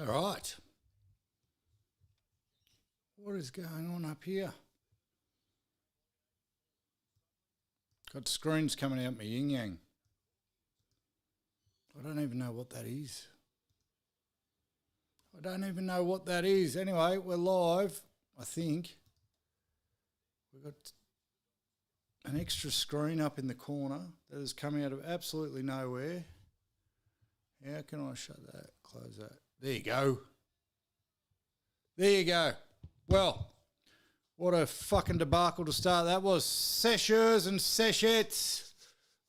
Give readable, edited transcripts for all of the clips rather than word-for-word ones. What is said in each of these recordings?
All right. What is going on up here? Got screens coming out my yin-yang. I don't even know what that is. Anyway, we're live, I think. We've got an extra screen up in the corner that is coming out of absolutely nowhere. How can I shut that, close that? There you go. Well, what a fucking debacle to start that was. Seshers and Seshettes.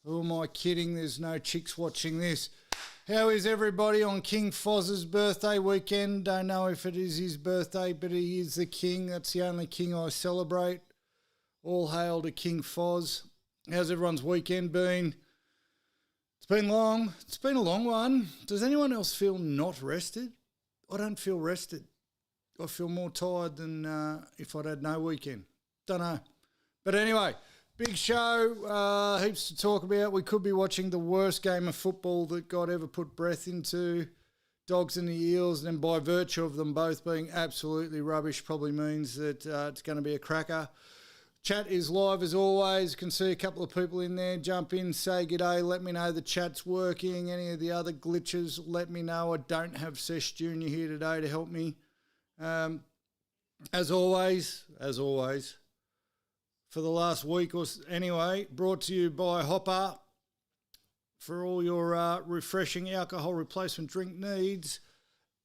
Who am I kidding? There's no chicks watching this. How is everybody on King Foz's birthday weekend? Don't know if it is his birthday, but he is the king. That's the only king I celebrate. All hail to King Foz. How's everyone's weekend been? It's been long. It's been a long one. Does anyone else feel not rested? I don't feel rested. I feel more tired than if I'd had no weekend. Don't know. But anyway, big show, heaps to talk about. We could be watching the worst game of football that God ever put breath into. Dogs and the Eels, and by virtue of them both being absolutely rubbish probably means that it's going to be a cracker. Chat is live as always. You can see a couple of people in there. Jump in, say g'day, let me know the chat's working. Any of the other glitches, let me know. I don't have Sesh Jr. here today to help me. As always, for the last week or anyway, brought to you by Hopper. For all your refreshing alcohol replacement drink needs,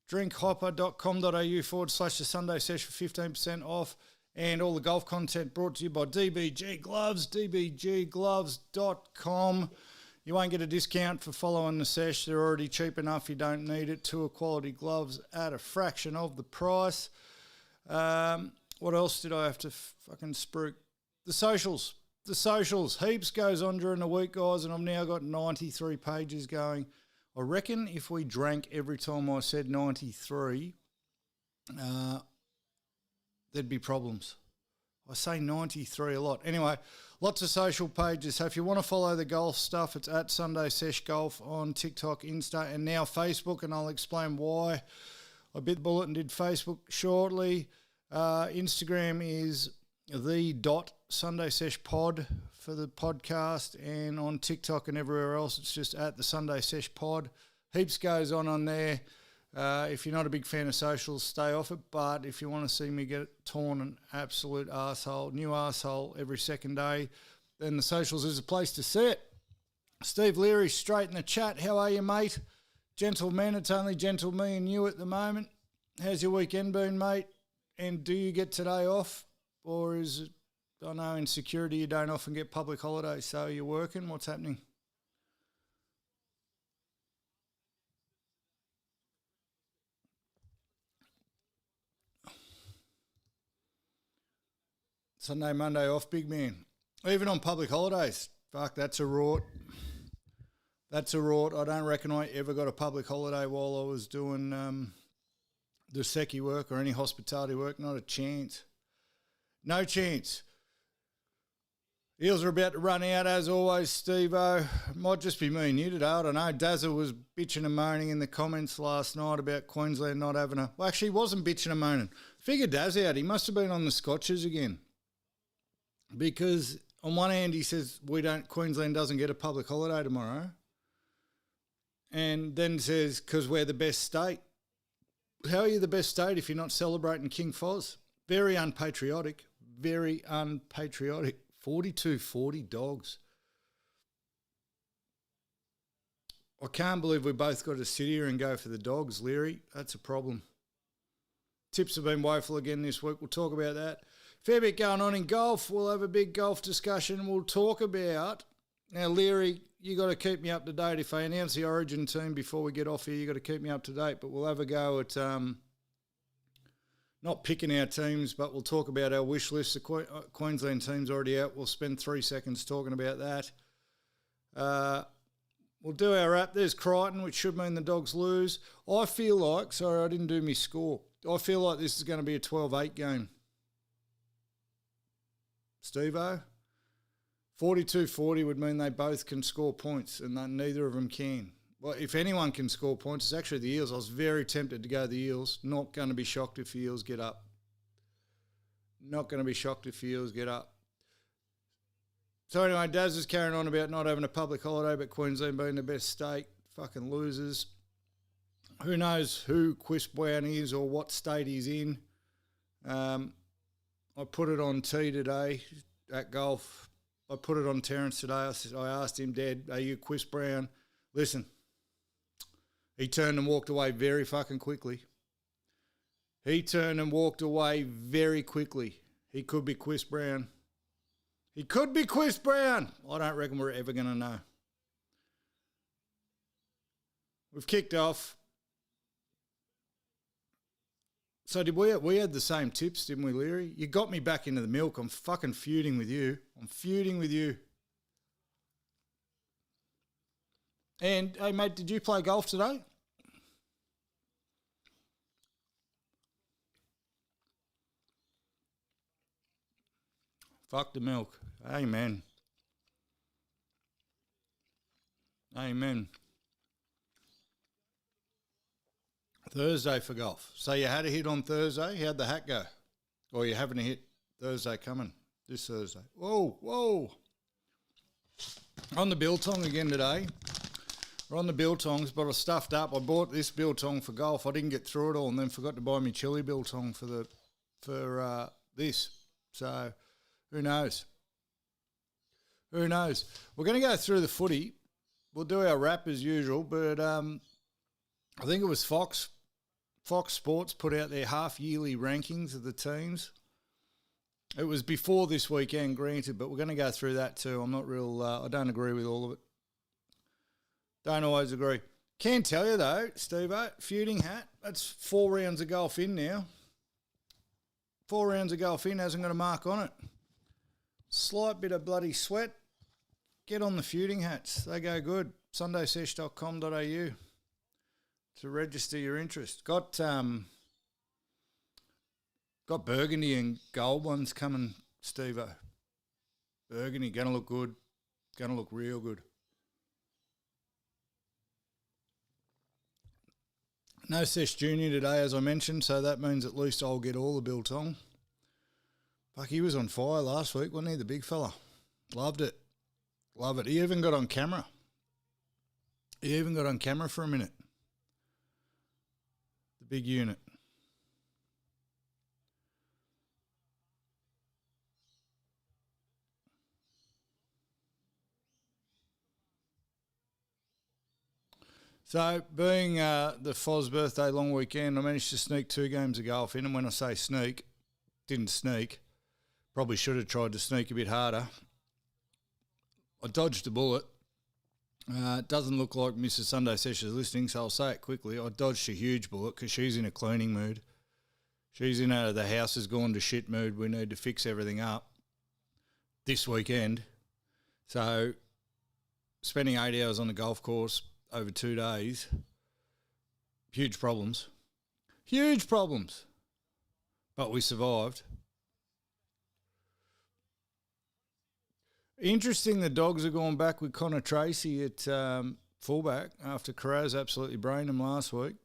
drinkhopper.com.au/the Sunday Sesh for 15% off. And all the golf content brought to you by DBG Gloves, dbggloves.com. You won't get a discount for following the sesh. They're already cheap enough. You don't need it. Tour quality gloves at a fraction of the price. What else did I have to fucking spruik? The socials. Heaps goes on during the week, guys, and I've now got 93 pages going. I reckon if we drank every time I said 93... there'd be problems. I say 93 a lot. Anyway, lots of social pages. So if you want to follow the golf stuff, it's at Sunday Sesh Golf on TikTok, Insta, and now Facebook, and I'll explain why. I bit the bullet and did Facebook shortly. Instagram is the.Sunday Sesh Pod for the podcast, and on TikTok and everywhere else, it's just at the Sunday Sesh Pod. Heaps goes on there. If you're not a big fan of socials, stay off it. But if you want to see me get torn an absolute arsehole, new arsehole every second day, then the socials is a place to see it. Steve Leary, straight in the chat. How are you, mate? Gentlemen, it's only gentle me and you at the moment. How's your weekend been, mate? And do you get today off? Or is it, I know in security you don't often get public holidays, so you're working? What's happening? Sunday, Monday off, big man. Even on public holidays. Fuck, that's a rort. I don't reckon I ever got a public holiday while I was doing the secchi work or any hospitality work. Not a chance. No chance. Eels are about to run out, as always, Steve-O. Might just be me and you today. I don't know. Dazza was bitching and moaning in the comments last night about Queensland not having a... Well, actually, he wasn't bitching and moaning. Figure Daz out. He must have been on the Scotches again. Because on one hand he says Queensland doesn't get a public holiday tomorrow, and then says because we're the best state. How are you the best state if you're not celebrating King Foz? Very unpatriotic. 42-40 Dogs. I can't believe we both got to sit here and go for the Dogs, Leary. That's a problem. Tips have been woeful again this week. We'll talk about that. Fair bit going on in golf. We'll have a big golf discussion. We'll talk about... Now, Leary, you got to keep me up to date. If I announce the Origin team before we get off here, you got to keep me up to date. But we'll have a go at not picking our teams, but we'll talk about our wish list. The Queensland team's already out. We'll spend 3 seconds talking about that. We'll do our wrap. There's Crichton, which should mean the Dogs lose. I feel like... Sorry, I didn't do my score. I feel like this is going to be a 12-8 game. Steve-O? 42-40 would mean they both can score points, and neither of them can. well, if anyone can score points, it's actually the Eels. I was very tempted to go the Eels. Not going to be shocked if the Eels get up. Not going to be shocked if the Eels get up. So anyway, Daz is carrying on about not having a public holiday, but Queensland being the best state. Fucking losers. Who knows who Quist Brown is or what state he's in. I put it on T today at golf. I put it on Terence today. I asked him, Dad, are you Quist Brown? Listen, he turned and walked away very fucking quickly. He turned and walked away very quickly. He could be Quist Brown. He could be Quist Brown. I don't reckon we're ever going to know. We've kicked off. So did we had the same tips, didn't we, Leary? You got me back into the milk. I'm fucking feuding with you. I'm feuding with you. And, hey, mate, did you play golf today? Fuck the milk. Amen. Amen. Thursday for golf. So you had a hit on Thursday. How'd the hat go? Or you're having a hit Thursday coming, this Thursday. Whoa. On the biltong again today. We're on the biltongs, but I stuffed up. I bought this biltong for golf. I didn't get through it all and then forgot to buy me chili biltong for this. So who knows? Who knows? We're going to go through the footy. We'll do our wrap as usual, but I think it was Fox Sports put out their half-yearly rankings of the teams. It was before this weekend, granted, but we're going to go through that too. I'm not real... I don't agree with all of it. Don't always agree. Can tell you, though, Steve-O, feuding hat, that's 4 rounds of golf in now. 4 rounds of golf in, hasn't got a mark on it. Slight bit of bloody sweat. Get on the feuding hats. They go good. SundaySesh.com.au to register your interest. Got burgundy and gold ones coming, Steve-O. Burgundy, going to look good. Going to look real good. No Sesh Junior today, as I mentioned, so that means at least I'll get all the biltong. Fuck, he was on fire last week, wasn't he, the big fella? Loved it. Love it. He even got on camera. For a minute. The big unit. So, being the Foz birthday long weekend, I managed to sneak 2 games of golf in. And when I say sneak, didn't sneak. Probably should have tried to sneak a bit harder. I dodged a bullet. It doesn't look like Mrs. Sunday Sesh is listening, so I'll say it quickly. I dodged a huge bullet because she's in a cleaning mood. She's in a the house has gone to shit mood. We need to fix everything up this weekend. So, spending 8 hours on the golf course over 2 days, huge problems. But we survived. Interesting, the Dogs are going back with Connor Tracy at fullback after Carraz absolutely brained him last week.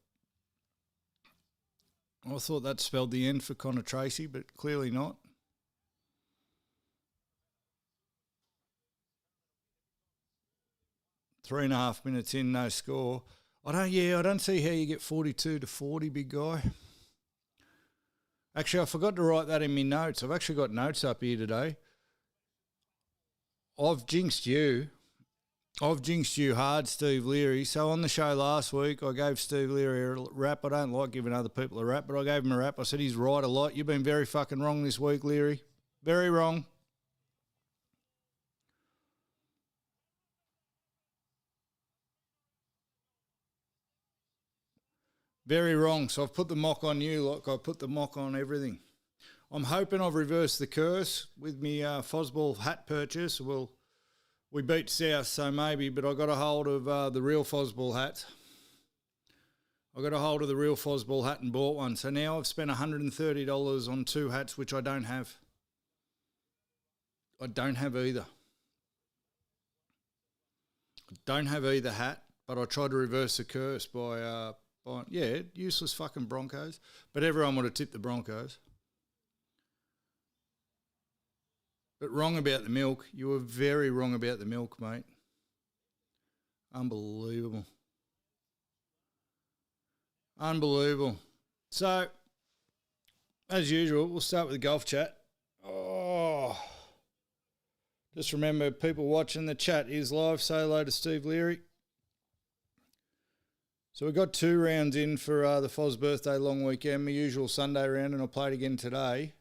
I thought that spelled the end for Connor Tracy, but clearly not. Three and a half minutes in, no score. I don't see how you get 42-40, big guy. Actually, I forgot to write that in my notes. I've actually got notes up here today. I've jinxed you hard, Steve Leary. So on the show last week, I gave Steve Leary a rap. I don't like giving other people a rap, but I gave him a rap. I said he's right a lot. You've been very fucking wrong this week, Leary. Very wrong. Very wrong. So I've put the mock on you like I put the mock on everything. I'm hoping I've reversed the curse with me Fozball hat purchase. Well, we beat South, so maybe, but I got a hold of the real Fozball hats. I got a hold of the real Fozball hat and bought one. So now I've spent $130 on 2 hats, which I don't have. I don't have either. I don't have either hat, but but I tried to reverse the curse by useless fucking Broncos. But everyone would have tipped the Broncos. But wrong about the milk. You were very wrong about the milk, mate. Unbelievable. Unbelievable. So, as usual, we'll start with the golf chat. Oh, just remember, people watching, the chat is live. Say hello to Steve Leary. So we've got 2 rounds in for the Foz birthday long weekend, my usual Sunday round, and I'll play it again today.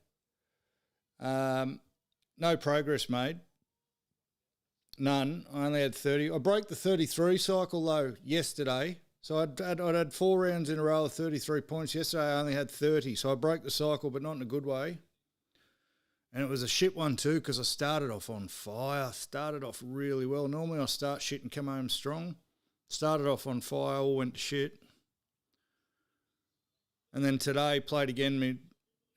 No progress made. None. I only had 30. I broke the 33 cycle though yesterday. So I'd had 4 rounds in a row of 33 points. Yesterday I only had 30. So I broke the cycle, but not in a good way. And it was a shit one too, because I started off on fire. Started off really well. Normally I start shit and come home strong. Started off on fire, all went to shit. And then today played again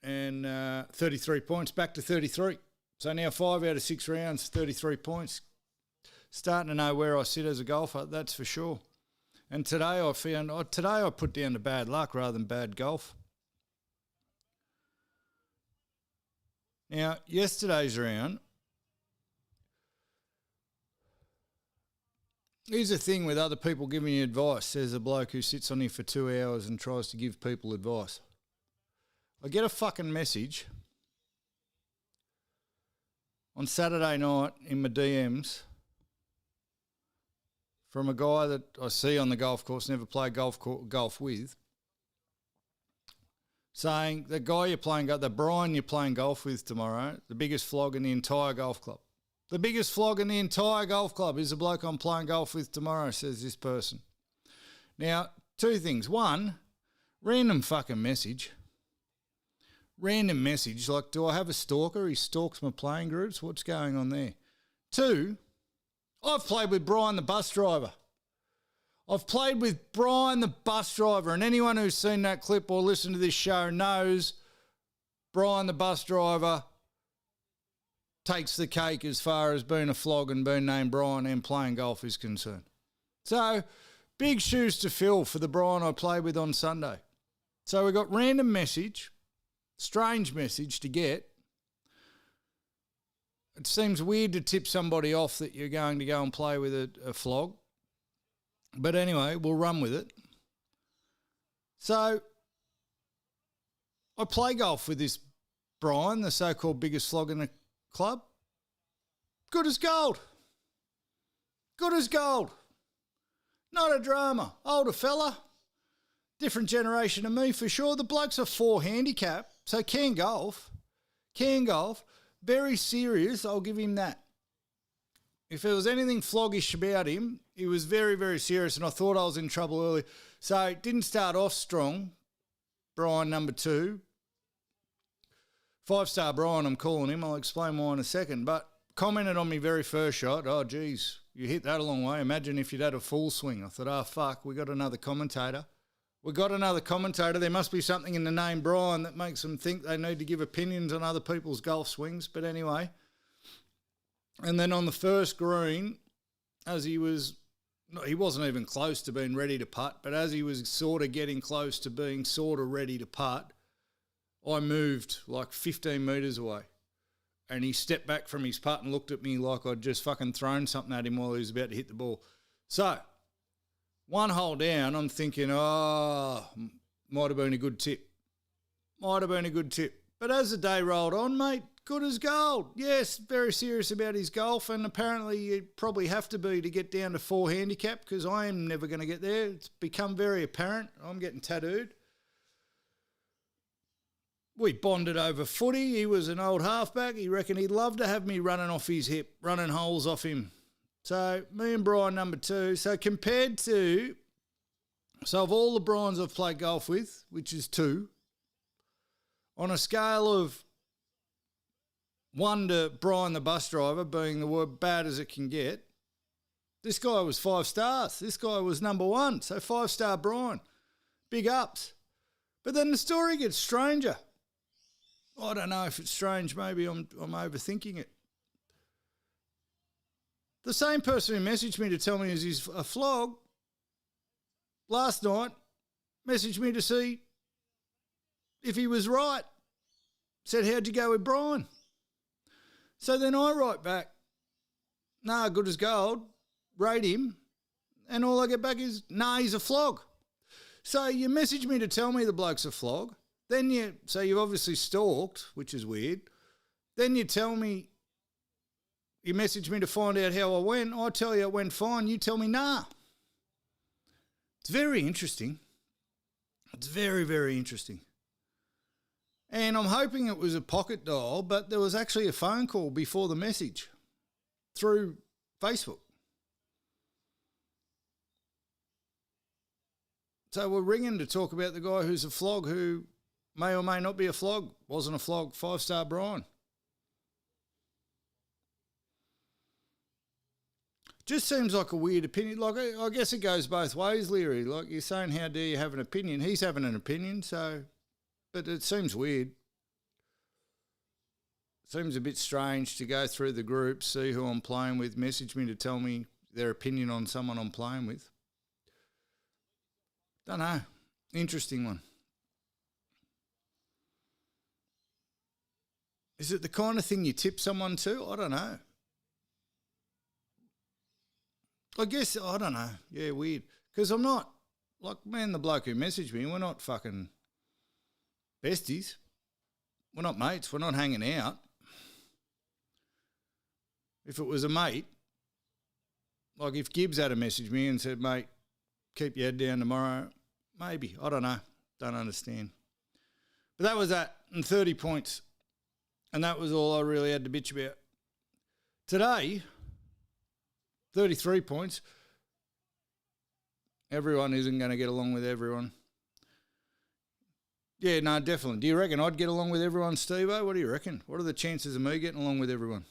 and 33 points, back to 33. So now 5 out of 6 rounds, 33 points. Starting to know where I sit as a golfer, that's for sure. And today I put down to bad luck rather than bad golf. Now, yesterday's round, here's the thing with other people giving you advice. There's a bloke who sits on here for 2 hours and tries to give people advice. I get a fucking message on Saturday night in my DMs from a guy that I see on the golf course, never play golf with, saying the guy the Brian you're playing golf with tomorrow, the biggest flog in the entire golf club. The biggest flog in the entire golf club is the bloke I'm playing golf with tomorrow, says this person. Now, 2 things. 1, random fucking message. Random message, like, do I have a stalker? He stalks my playing groups. What's going on there? 2, I've played with Brian the bus driver. I've played with Brian the bus driver, and anyone who's seen that clip or listened to this show knows Brian the bus driver takes the cake as far as being a flog and being named Brian and playing golf is concerned. So, big shoes to fill for the Brian I played with on Sunday. So we got random message, strange message to get. It seems weird to tip somebody off that you're going to go and play with a flog. But anyway, we'll run with it. So, I play golf with this Brian, the so-called biggest flog in the club. Good as gold. Good as gold. Not a drama. Older fella. Different generation of me for sure. The bloke's a 4 handicap, so can golf. Can golf. Very serious, I'll give him that. If there was anything floggish about him, he was very, very serious, and I thought I was in trouble early. So it didn't start off strong. Brian, number 2. 5-star Brian, I'm calling him. I'll explain why in a second. But commented on me very first shot. Oh, geez, you hit that a long way. Imagine if you'd had a full swing. I thought, oh, fuck, we got another commentator. There must be something in the name Brian that makes them think they need to give opinions on other people's golf swings. But anyway, and then on the first green, as he wasn't even close to being ready to putt, but as he was sort of getting close to being sort of ready to putt, I moved like 15 metres away. And he stepped back from his putt and looked at me like I'd just fucking thrown something at him while he was about to hit the ball. So, 1 hole down, I'm thinking, might have been a good tip. But as the day rolled on, mate, good as gold. Yes, very serious about his golf, and apparently you probably have to be to get down to 4 handicap, because I am never going to get there. It's become very apparent. I'm getting tattooed. We bonded over footy. He was an old halfback. He reckoned he'd love to have me running off his hip, running holes off him. So me and Brian, number 2. So of all the Brians I've played golf with, which is 2, on a scale of 1 to Brian the bus driver being the word bad as it can get, this guy was 5 stars. This guy was number 1. So 5-star Brian. Big ups. But then the story gets stranger. I don't know if it's strange. Maybe I'm overthinking it. The same person who messaged me to tell me he's a flog last night messaged me to see if he was right. Said, how'd you go with Brian? So then I write back, nah, good as gold, rate him, and all I get back is, nah, he's a flog. So you message me to tell me the bloke's a flog, then so you've obviously stalked, which is weird, then you tell me, you message me to find out how I went, I tell you it went fine, you tell me nah. It's very interesting. It's very, very interesting. And I'm hoping it was a pocket dial, but there was actually a phone call before the message through Facebook. So we're ringing to talk about the guy who's a flog, who may or may not be a flog, wasn't a flog, 5-star Brian. Just seems like a weird opinion. Like, I guess it goes both ways, Leary. Like, you're saying, how dare you have an opinion? He's having an opinion, so... But it seems weird. Seems a bit strange to go through the group, see who I'm playing with, message me to tell me their opinion on someone I'm playing with. Don't know. Interesting one. Is it the kind of thing you tip someone to? I don't know. I guess, I don't know. Yeah, weird. Because I'm not, like, man, the bloke who messaged me, we're not fucking besties. We're not mates. We're not hanging out. If it was a mate, like if Gibbs had a message me and said, mate, keep your head down tomorrow, maybe. I don't know. Don't understand. But that was that, and 30 points. And that was all I really had to bitch about. Today, 33 points. Everyone isn't going to get along with everyone. Yeah, no, definitely. Do you reckon I'd get along with everyone, Steve-O? What do you reckon? What are the chances of me getting along with everyone?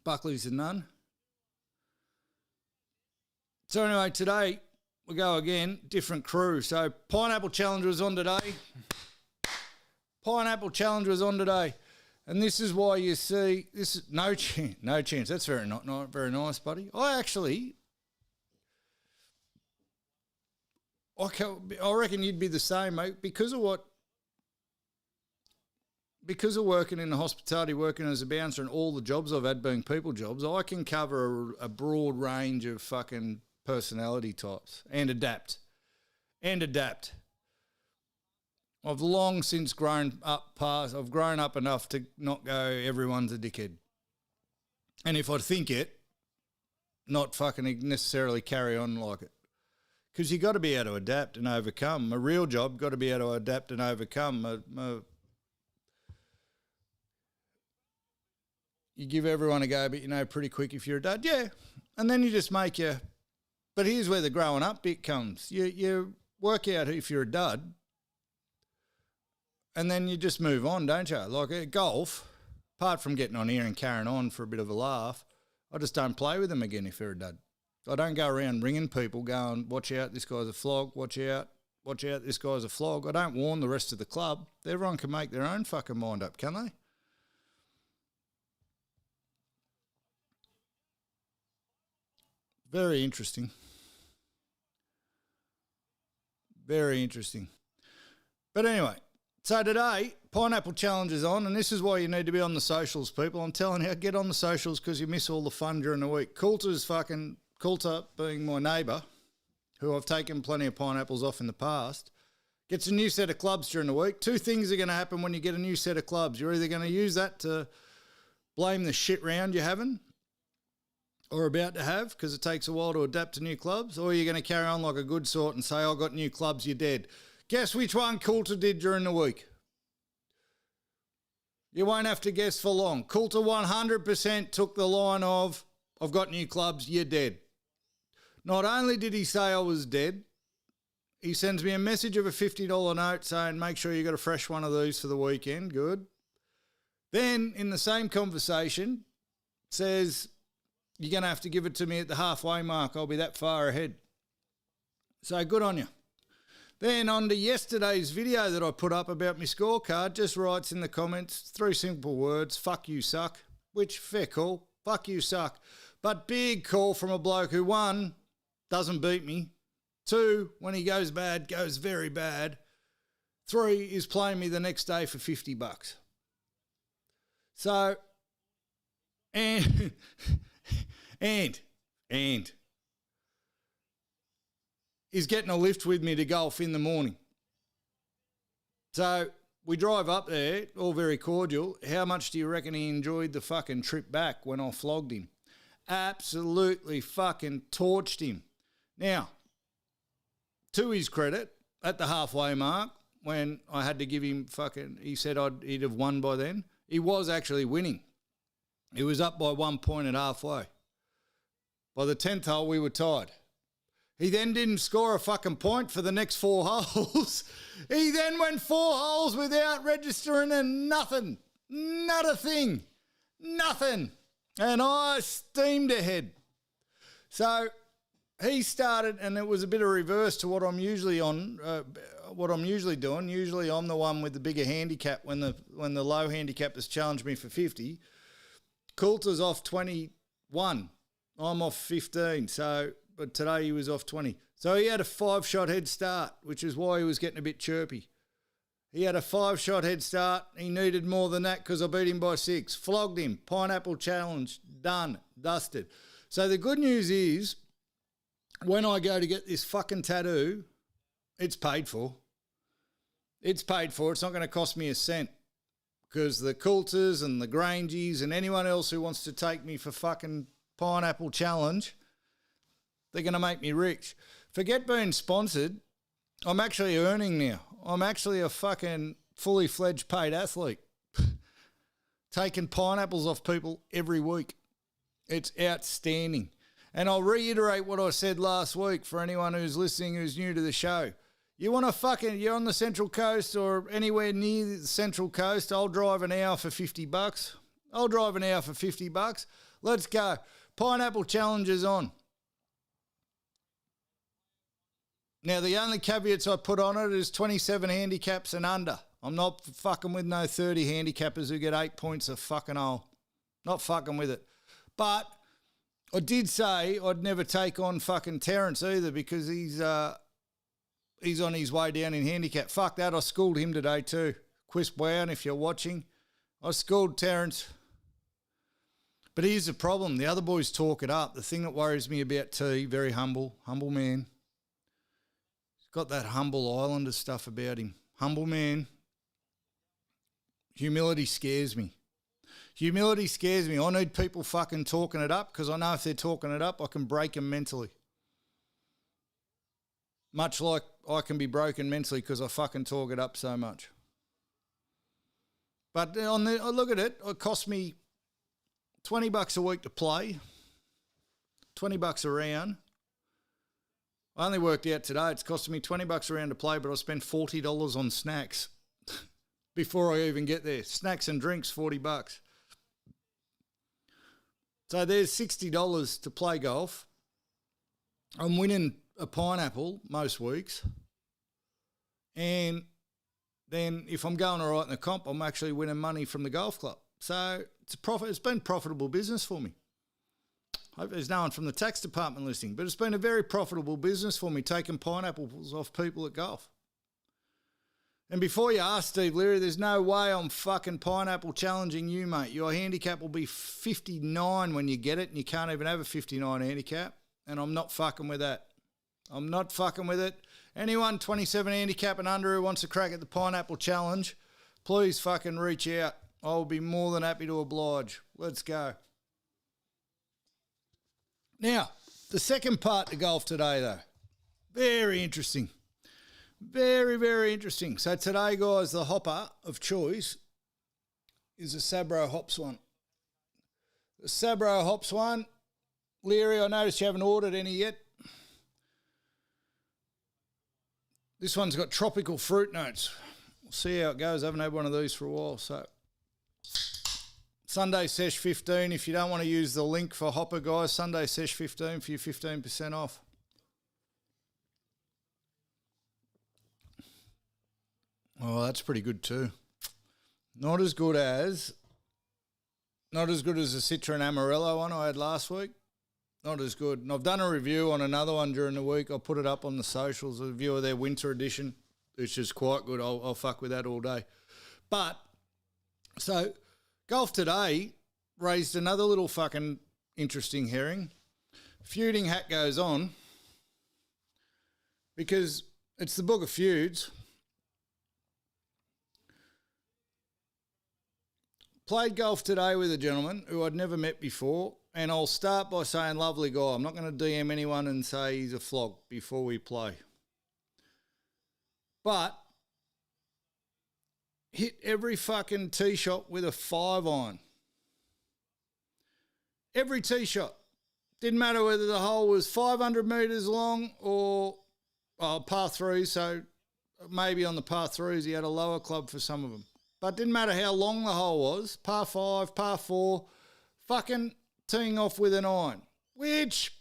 Buckley's a none. So anyway, today we go again, different crew. So Pineapple Challenge was on today. Pineapple Challenge was on today. And this is why you see, this is no chance. That's very not very nice, buddy. I reckon you'd be the same, mate, because of working in the hospitality, working as a bouncer, and all the jobs I've had being people jobs, I can cover a broad range of fucking personality types and adapt. I've long since grown up enough to not go, everyone's a dickhead. And if I think it, not fucking necessarily carry on like it. Because you got to be able to adapt and overcome. A real job, got to be able to adapt and overcome. You give everyone a go, but you know pretty quick if you're a dud. Yeah. And then you just make your... But here's where the growing up bit comes. You work out if you're a dud, and then you just move on, don't you? Like at golf, apart from getting on here and carrying on for a bit of a laugh, I just don't play with them again if they're a dud. I don't go around ringing people going, watch out, this guy's a flog, watch out, this guy's a flog. I don't warn the rest of the club. Everyone can make their own fucking mind up, can they? Very interesting. Very interesting. But anyway, so today, Pineapple Challenge is on, and this is why you need to be on the socials, people. I'm telling you, get on the socials because you miss all the fun during the week. Coulter, being my neighbour, who I've taken plenty of pineapples off in the past, gets a new set of clubs during the week. Two things are going to happen when you get a new set of clubs. You're either going to use that to blame the shit round you're having or about to have because it takes a while to adapt to new clubs, or you're going to carry on like a good sort and say, I got new clubs, you're dead. Guess which one Coulter did during the week? You won't have to guess for long. Coulter 100% took the line of, I've got new clubs, you're dead. Not only did he say I was dead, he sends me a message of a $50 note saying, make sure you got a fresh one of these for the weekend. Good. Then, in the same conversation, says, you're going to have to give it to me at the halfway mark. I'll be that far ahead. So good on you. Then on to yesterday's video that I put up about my scorecard, just writes in the comments, 3 simple words, fuck you suck, which fair call, fuck you suck. But big call from a bloke who, one, doesn't beat me, 2, when he goes bad, goes very bad. 3 is playing me the next day for $50. So, and he's getting a lift with me to golf in the morning. So we drive up there, all very cordial. How much do you reckon he enjoyed the fucking trip back when I flogged him? Absolutely fucking torched him. Now, to his credit, at the halfway mark, when I had to give him he said he'd have won by then, he was actually winning. He was up by 1 point at halfway. By the 10th hole, we were tied. He then didn't score a fucking point for the next 4 holes. He then went 4 holes without registering and nothing. Not a thing. Nothing. And I steamed ahead. So he started, and it was a bit of reverse to what I'm usually on, what I'm usually doing. Usually I'm the one with the bigger handicap when the low handicap has challenged me for 50. Coulter's off 21. I'm off 15. But today he was off 20. So he had a 5-shot head start, which is why he was getting a bit chirpy. He had a 5-shot head start. He needed more than that because I beat him by 6. Flogged him. Pineapple challenge. Done. Dusted. So the good news is, when I go to get this fucking tattoo, it's paid for. It's paid for. It's not going to cost me a cent because the Coulters and the Grangies and anyone else who wants to take me for fucking pineapple challenge, they're going to make me rich. Forget being sponsored. I'm actually earning now. I'm actually a fucking fully fledged paid athlete. Taking pineapples off people every week. It's outstanding. And I'll reiterate what I said last week for anyone who's listening who's new to the show. You want to you're on the Central Coast or anywhere near the Central Coast, I'll drive an hour for $50. I'll drive an hour for $50. Let's go. Pineapple challenge is on. Now, the only caveats I put on it is 27 handicaps and under. I'm not fucking with no 30 handicappers who get 8 points a fucking hole. Not fucking with it. But I did say I'd never take on fucking Terrence either because he's on his way down in handicap. Fuck that, I schooled him today too. Quis Brown, if you're watching. I schooled Terrence. But here's the problem. The other boys talk it up. The thing that worries me about T, very humble man. Got that humble islander stuff about him. Humble man. Humility scares me. Humility scares me. I need people fucking talking it up because I know if they're talking it up, I can break them mentally. Much like I can be broken mentally because I fucking talk it up so much. But I look at it, it cost me $20 a week to play, $20 a round. I only worked out today, it's costing me $20 a round to play, but I spent $40 on snacks before I even get there. Snacks and drinks, $40. So there's $60 to play golf. I'm winning a pineapple most weeks. And then if I'm going all right in the comp, I'm actually winning money from the golf club. So it's been profitable business for me. Hope there's no one from the tax department listening, but it's been a very profitable business for me, taking pineapples off people at golf. And before you ask, Steve Leary, there's no way I'm fucking pineapple challenging you, mate. Your handicap will be 59 when you get it, and you can't even have a 59 handicap, and I'm not fucking with that. I'm not fucking with it. Anyone 27 handicap and under who wants to crack at the pineapple challenge, please fucking reach out. I'll be more than happy to oblige. Let's go. Now, the second part to golf today, though, very interesting. Very, very interesting. So today, guys, the hopper of choice is a Sabro Hops one. The Sabro Hops one. Leary, I noticed you haven't ordered any yet. This one's got tropical fruit notes. We'll see how it goes. I haven't had one of these for a while, so... Sunday Sesh 15, if you don't want to use the link for Hopper, guys, Sunday Sesh 15 for your 15% off. Oh, that's pretty good too. Not as good as the Citra and Amarillo one I had last week. Not as good. And I've done a review on another one during the week. I'll put it up on the socials, a review of their winter edition, which is quite good. I'll fuck with that all day. But, so, Golf Today raised another little fucking interesting herring. Feuding hat goes on because it's the book of feuds. Played golf today with a gentleman who I'd never met before, and I'll start by saying lovely guy. I'm not going to DM anyone and say he's a flog before we play. But hit every fucking tee shot with a 5-iron. Every tee shot. Didn't matter whether the hole was 500 metres long or par 3, so maybe on the par 3s he had a lower club for some of them. But didn't matter how long the hole was, par 5, par 4, fucking teeing off with an iron, which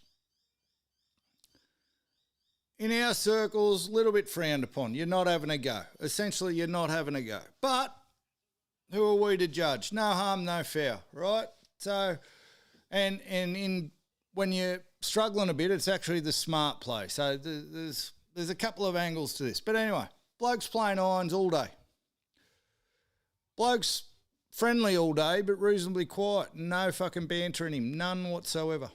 in our circles, a little bit frowned upon. You're not having a go. Essentially, you're not having a go. But who are we to judge? No harm, no foul, right? So, and in when you're struggling a bit, it's actually the smart play. So there's a couple of angles to this. But anyway, Blokes playing irons all day. Blokes friendly all day, but reasonably quiet. No fucking banter in him, none whatsoever.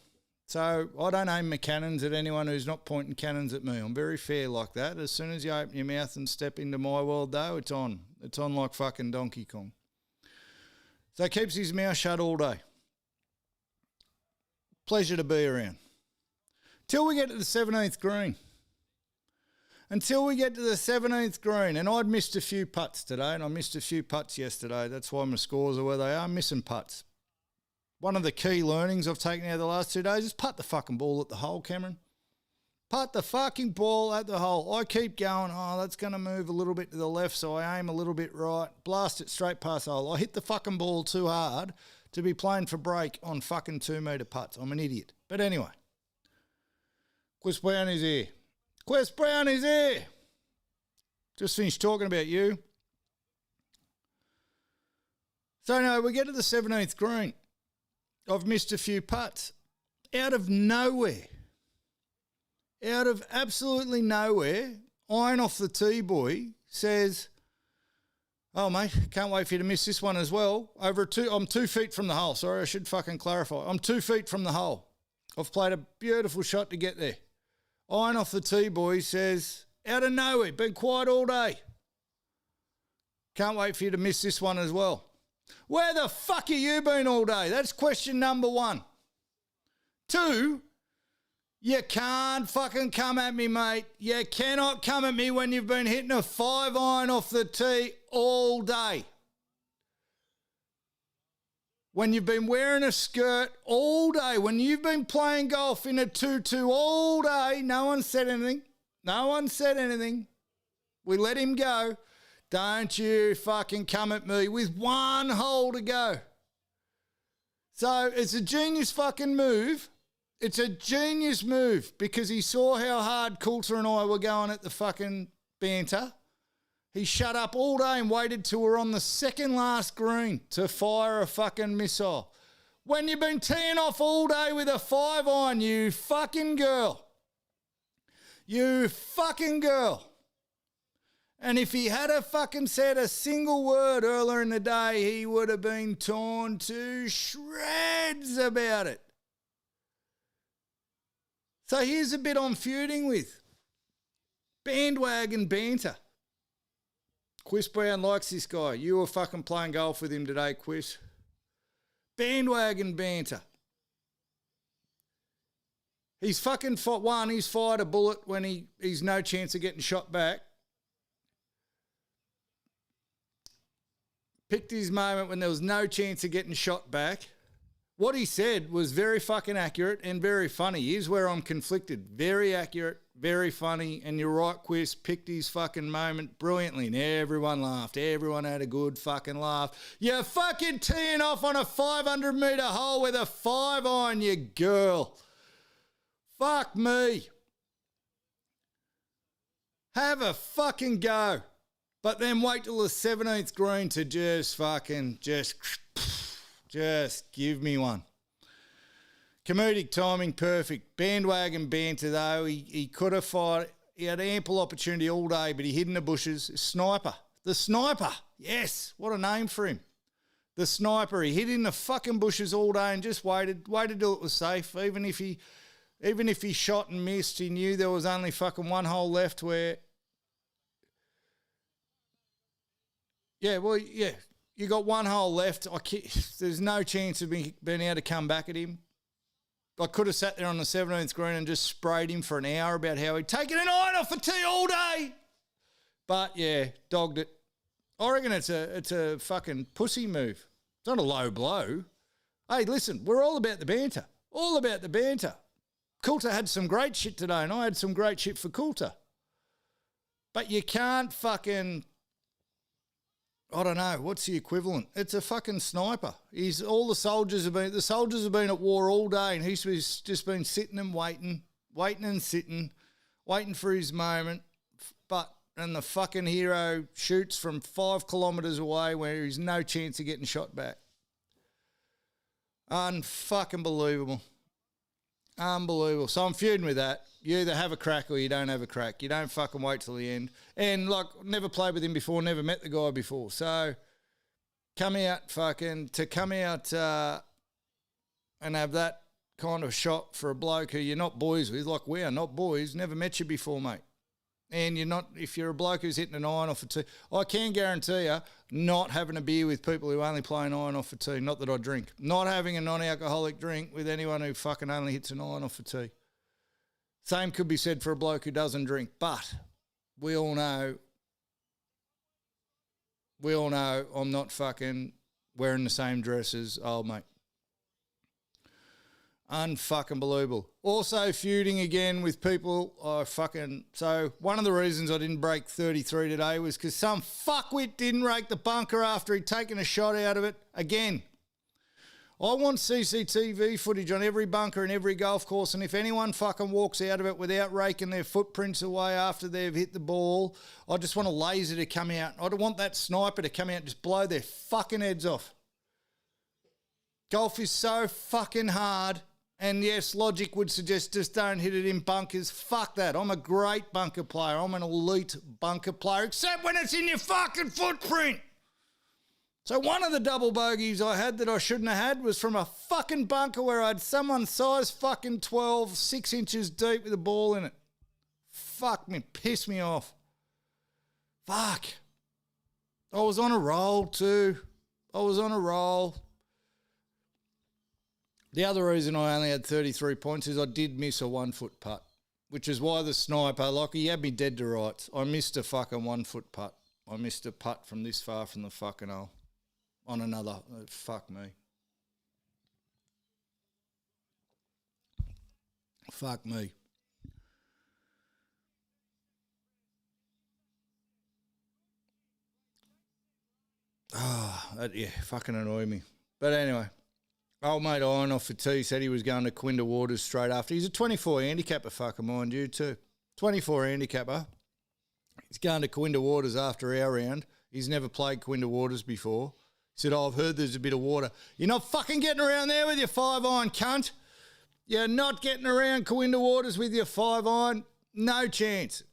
So I don't aim my cannons at anyone who's not pointing cannons at me. I'm very fair like that. As soon as you open your mouth and step into my world, though, it's on. It's on like fucking Donkey Kong. So he keeps his mouth shut all day. Pleasure to be around. Till we get to the 17th green. Until we get to the 17th green. And I'd missed a few putts today, and I missed a few putts yesterday. That's why my scores are where they are. I'm missing putts. One of the key learnings I've taken out of the last 2 days is putt the fucking ball at the hole, Cameron. Putt the fucking ball at the hole. I keep going, that's going to move a little bit to the left, so I aim a little bit right. Blast it straight past the hole. I hit the fucking ball too hard to be playing for break on fucking 2-metre putts. I'm an idiot. But anyway. Chris Brown is here. Chris Brown is here. Just finished talking about you. So no, we get to the 17th green. I've missed a few putts. Out of nowhere. Out of absolutely nowhere, iron off the tee boy says, oh, mate, can't wait for you to miss this one as well. I'm 2 feet from the hole. Sorry, I should fucking clarify. I'm 2 feet from the hole. I've played a beautiful shot to get there. Iron off the tee boy says, out of nowhere, been quiet all day. Can't wait for you to miss this one as well. Where the fuck have you been all day? That's question number 1. 2, you can't fucking come at me, mate. You cannot come at me when you've been hitting a 5-iron off the tee all day. When you've been wearing a skirt all day, when you've been playing golf in a 2-2 all day, no one said anything. No one said anything. We let him go. Don't you fucking come at me with 1 hole to go. So it's a genius fucking move. It's a genius move because he saw how hard Coulter and I were going at the fucking banter. He shut up all day and waited till we're on the second last green to fire a fucking missile. When you've been teeing off all day with a 5-iron, you fucking girl. You fucking girl. And if he had a fucking said a single word earlier in the day, he would have been torn to shreds about it. So here's a bit I'm feuding with. Bandwagon banter. Chris Brown likes this guy. You were fucking playing golf with him today, Chris. Bandwagon banter. He's fucking he's fired a bullet when he's no chance of getting shot back. Picked his moment when there was no chance of getting shot back. What he said was very fucking accurate and very funny. Here's where I'm conflicted. Very accurate, very funny, and you're right, Quiz, picked his fucking moment brilliantly, and everyone laughed. Everyone had a good fucking laugh. You're fucking teeing off on a 500-metre hole with a 5-iron, you girl. Fuck me. Have a fucking go. But then wait till the 17th green to just give me one. Comedic timing, perfect. Bandwagon banter, though. He could have fired. He had ample opportunity all day, but he hid in the bushes. Sniper. The Sniper. Yes. What a name for him. The Sniper. He hid in the fucking bushes all day and just waited till it was safe. Even if he shot and missed, he knew there was only fucking one hole left where... Yeah, well, yeah. You got one hole left. There's no chance of me being able to come back at him. I could have sat there on the 17th green and just sprayed him for an hour about how he'd taken an iron off a tee all day. But, yeah, dogged it. I reckon it's a fucking pussy move. It's not a low blow. Hey, listen, we're all about the banter. All about the banter. Coulter had some great shit today, and I had some great shit for Coulter. But you can't fucking... I don't know, what's the equivalent? It's a fucking sniper. The soldiers have been at war all day, and he's just been sitting and waiting for his moment. And the fucking hero shoots from 5 kilometres away where he's no chance of getting shot back. Unfucking believable. Unbelievable. So I'm feuding with that. You either have a crack or you don't have a crack. You don't fucking wait till the end. And, never played with him before, never met the guy before. So come out and have that kind of shot for a bloke who you're not boys with, like we are not boys, never met you before, mate. And you're not, if you're a bloke who's hitting an iron off a tee, I can guarantee you, not having a beer with people who only play an iron off a tee, not that I drink, not having a non-alcoholic drink with anyone who fucking only hits an iron off a tee. Same could be said for a bloke who doesn't drink, but we all know I'm not fucking wearing the same dress as old mate. Unfucking believable. Also feuding again with people. So one of the reasons I didn't break 33 today was because some fuckwit didn't rake the bunker after he'd taken a shot out of it again. I want CCTV footage on every bunker and every golf course, and if anyone fucking walks out of it without raking their footprints away after they've hit the ball, I just want a laser to come out. I don't want that sniper to come out and just blow their fucking heads off. Golf is so fucking hard. And yes, logic would suggest just don't hit it in bunkers. Fuck that. I'm a great bunker player. I'm an elite bunker player, except when it's in your fucking footprint. So one of the double bogeys I had that I shouldn't have had was from a fucking bunker where I had someone size fucking 12, 6 inches deep with a ball in it. Fuck me, piss me off. Fuck. I was on a roll too. The other reason I only had 33 points is I did miss a 1 foot putt, which is why the sniper, he had me dead to rights. I missed a fucking 1 foot putt. I missed a putt from this far from the fucking hole on another. Fuck me. Fuck me. Yeah, fucking annoyed me. But anyway. Old mate Iron off the tee said he was going to Quinda Waters straight after. He's a 24 handicapper, fucking mind you too. 24 handicapper. He's going to Quinda Waters after our round. He's never played Quinda Waters before. He said, I've heard there's a bit of water. You're not fucking getting around there with your 5-iron, cunt. You're not getting around Quinda Waters with your 5-iron. No chance.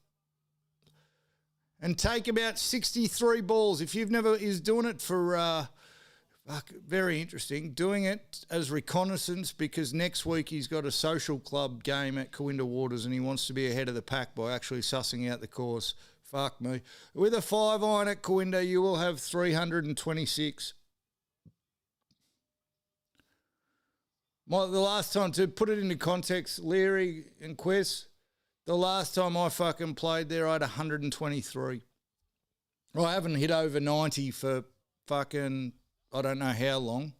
And take about 63 balls. If you've never, he's doing it for... very interesting. Doing it as reconnaissance because next week he's got a social club game at Quinda Waters and he wants to be ahead of the pack by actually sussing out the course. Fuck me. With a 5-iron at Quinda, you will have 326. The last time, to put it into context, Leary and Quest, the last time I fucking played there, I had 123. I haven't hit over 90 for fucking... I don't know how long.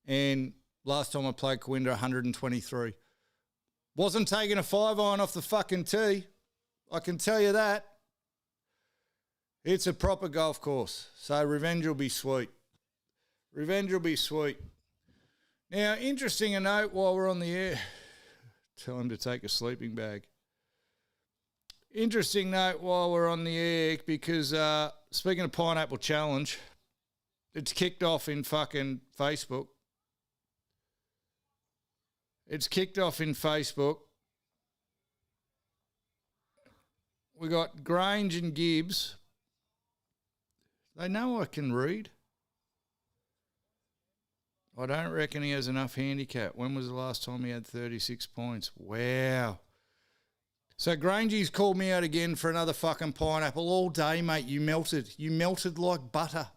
And last time I played Quinda, 123. Wasn't taking a 5-iron off the fucking tee. I can tell you that. It's a proper golf course. So revenge will be sweet. Revenge will be sweet. Now, interesting a note while we're on the air. Tell him to take a sleeping bag. Interesting note while we're on the air because speaking of Pineapple Challenge... It's kicked off in fucking Facebook. It's kicked off in Facebook. We got Grange and Gibbs. They know I can read. I don't reckon he has enough handicap. When was the last time he had 36 points? Wow. So Grangey's called me out again for another fucking pineapple all day, mate. You melted. You melted like butter.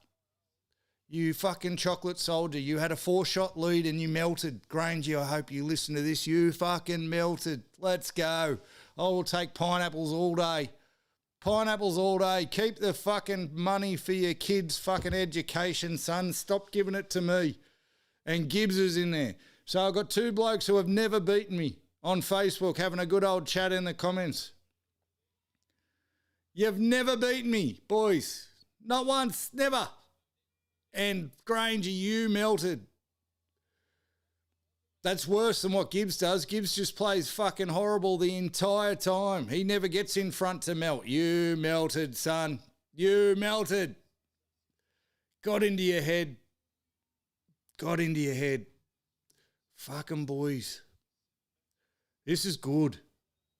You fucking chocolate soldier. You had a 4-shot lead and you melted. Grangey, I hope you listen to this. You fucking melted. Let's go. I will take pineapples all day. Pineapples all day. Keep the fucking money for your kids' fucking education, son. Stop giving it to me. And Gibbs is in there. So I've got two blokes who have never beaten me on Facebook having a good old chat in the comments. You've never beaten me, boys. Not once, never. And Granger, you melted. That's worse than what Gibbs does. Gibbs just plays fucking horrible the entire time. He never gets in front to melt. You melted, son. You melted. Got into your head. Got into your head. Fucking boys. This is good.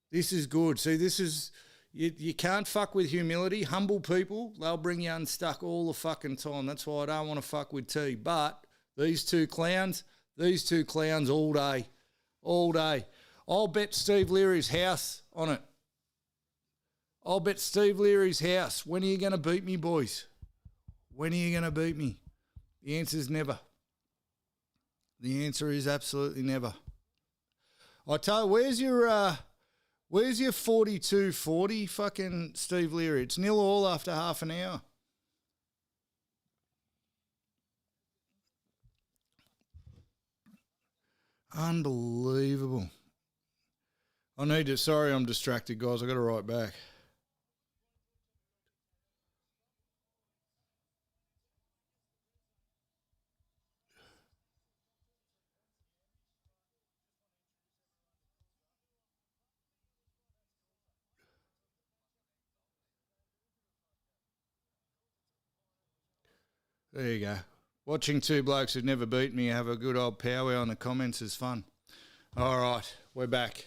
This is good. See, this is... You can't fuck with humility. Humble people, they'll bring you unstuck all the fucking time. That's why I don't want to fuck with T. But these two clowns all day. All day. I'll bet Steve Leary's house on it. I'll bet Steve Leary's house. When are you going to beat me, boys? When are you going to beat me? The answer is never. The answer is absolutely never. I tell you, where's your 42-40 fucking Steve Leary? It's 0-0 after half an hour. Unbelievable. Sorry I'm distracted, guys. I got to write back. There you go. Watching two blokes who've never beat me have a good old powwow in the comments is fun. All right, we're back.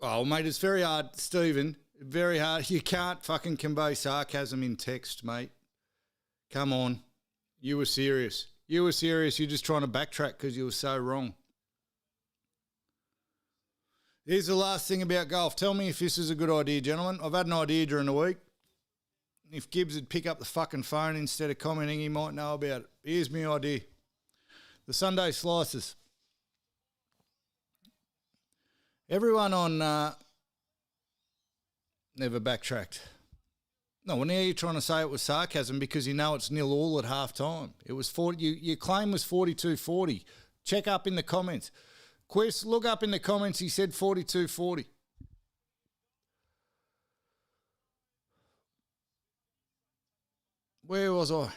Oh, mate, it's very hard, Stephen. Very hard. You can't fucking convey sarcasm in text, mate. Come on. You were serious. You were serious. You're just trying to backtrack because you were so wrong. Here's the last thing about golf. Tell me if this is a good idea, gentlemen. I've had an idea during the week. If Gibbs would pick up the fucking phone instead of commenting, he might know about it. Here's my idea. The Sunday slices. Everyone on never backtracked. No, well, now you're trying to say it was sarcasm because you know it's 0-0 at half time. It was 40. Your claim was 42-40. Check up in the comments. Quest, look up in the comments. He said 42-40. Where was I?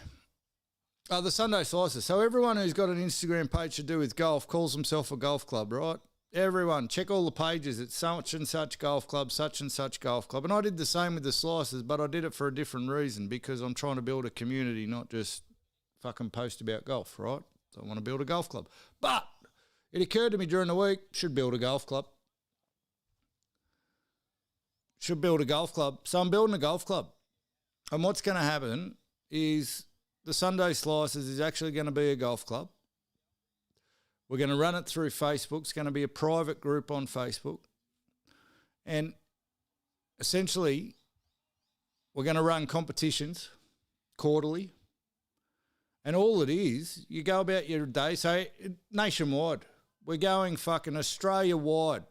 Oh, the Sunday Slices. So everyone who's got an Instagram page to do with golf calls himself a golf club, right? Everyone. Check all the pages. It's such and such golf club, such and such golf club. And I did the same with the slices, but I did it for a different reason because I'm trying to build a community, not just fucking post about golf, right? So I want to build a golf club. But it occurred to me during the week, should build a golf club. Should build a golf club. So I'm building a golf club. And what's going to happen is the Sunday Slices is actually going to be a golf club. We're going to run it through Facebook. It's going to be a private group on Facebook. And essentially, we're going to run competitions quarterly. And all it is, you go about your day, so nationwide. We're going fucking Australia-wide.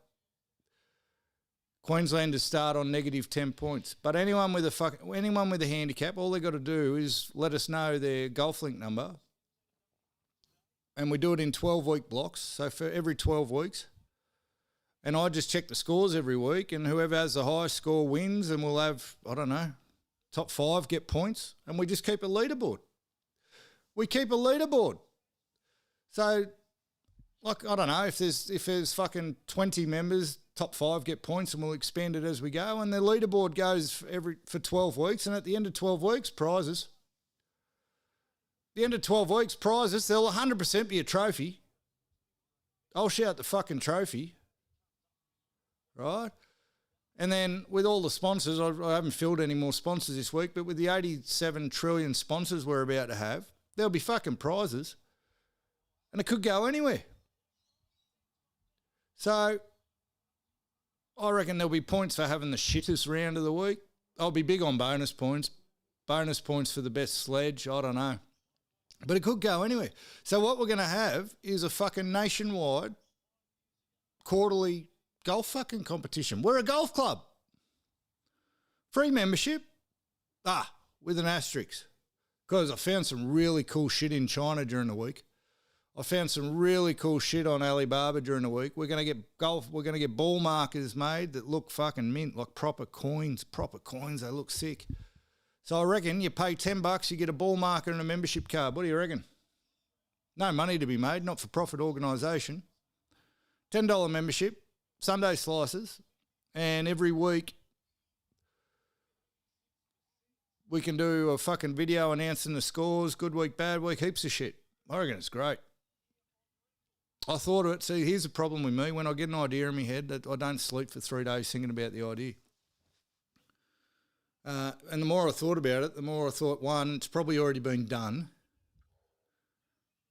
Queenslanders start on negative 10 points. But anyone with a handicap, all they got to do is let us know their golf link number. And we do it in 12-week blocks, so for every 12 weeks. And I just check the scores every week, and whoever has the highest score wins, and we'll have, I don't know, top 5 get points, and we just keep a leaderboard. We keep a leaderboard. So, like, I don't know, if there's fucking 20 members, top 5 get points, and we'll expand it as we go. And the leaderboard goes for 12 weeks, and at the end of 12 weeks, prizes. The end of 12 weeks, prizes. There'll 100% be a trophy. I'll shout the fucking trophy, right? And then with all the sponsors, I haven't filled any more sponsors this week, but with the 87 trillion sponsors we're about to have, there'll be fucking prizes. And it could go anywhere. So I reckon there'll be points for having the shittest round of the week. I'll be big on bonus points. Bonus points for the best sledge. I don't know. But it could go anywhere. So what we're going to have is a fucking nationwide quarterly golf fucking competition. We're a golf club. Free membership. With an asterisk. Because I found some really cool shit in China during the week. I found some really cool shit on Alibaba during the week. We're going to get ball markers made that look fucking mint, like proper coins. They look sick. So I reckon you pay $10, you get a ball marker and a membership card. What do you reckon? No money to be made, not for profit organisation. $10 membership, Sunday slices, and every week we can do a fucking video announcing the scores, good week, bad week, heaps of shit. I reckon it's great. I thought of it. See, here's the problem with me. When I get an idea in my head, that I don't sleep for 3 days thinking about the idea. And the more I thought about it, the more I thought, one, it's probably already been done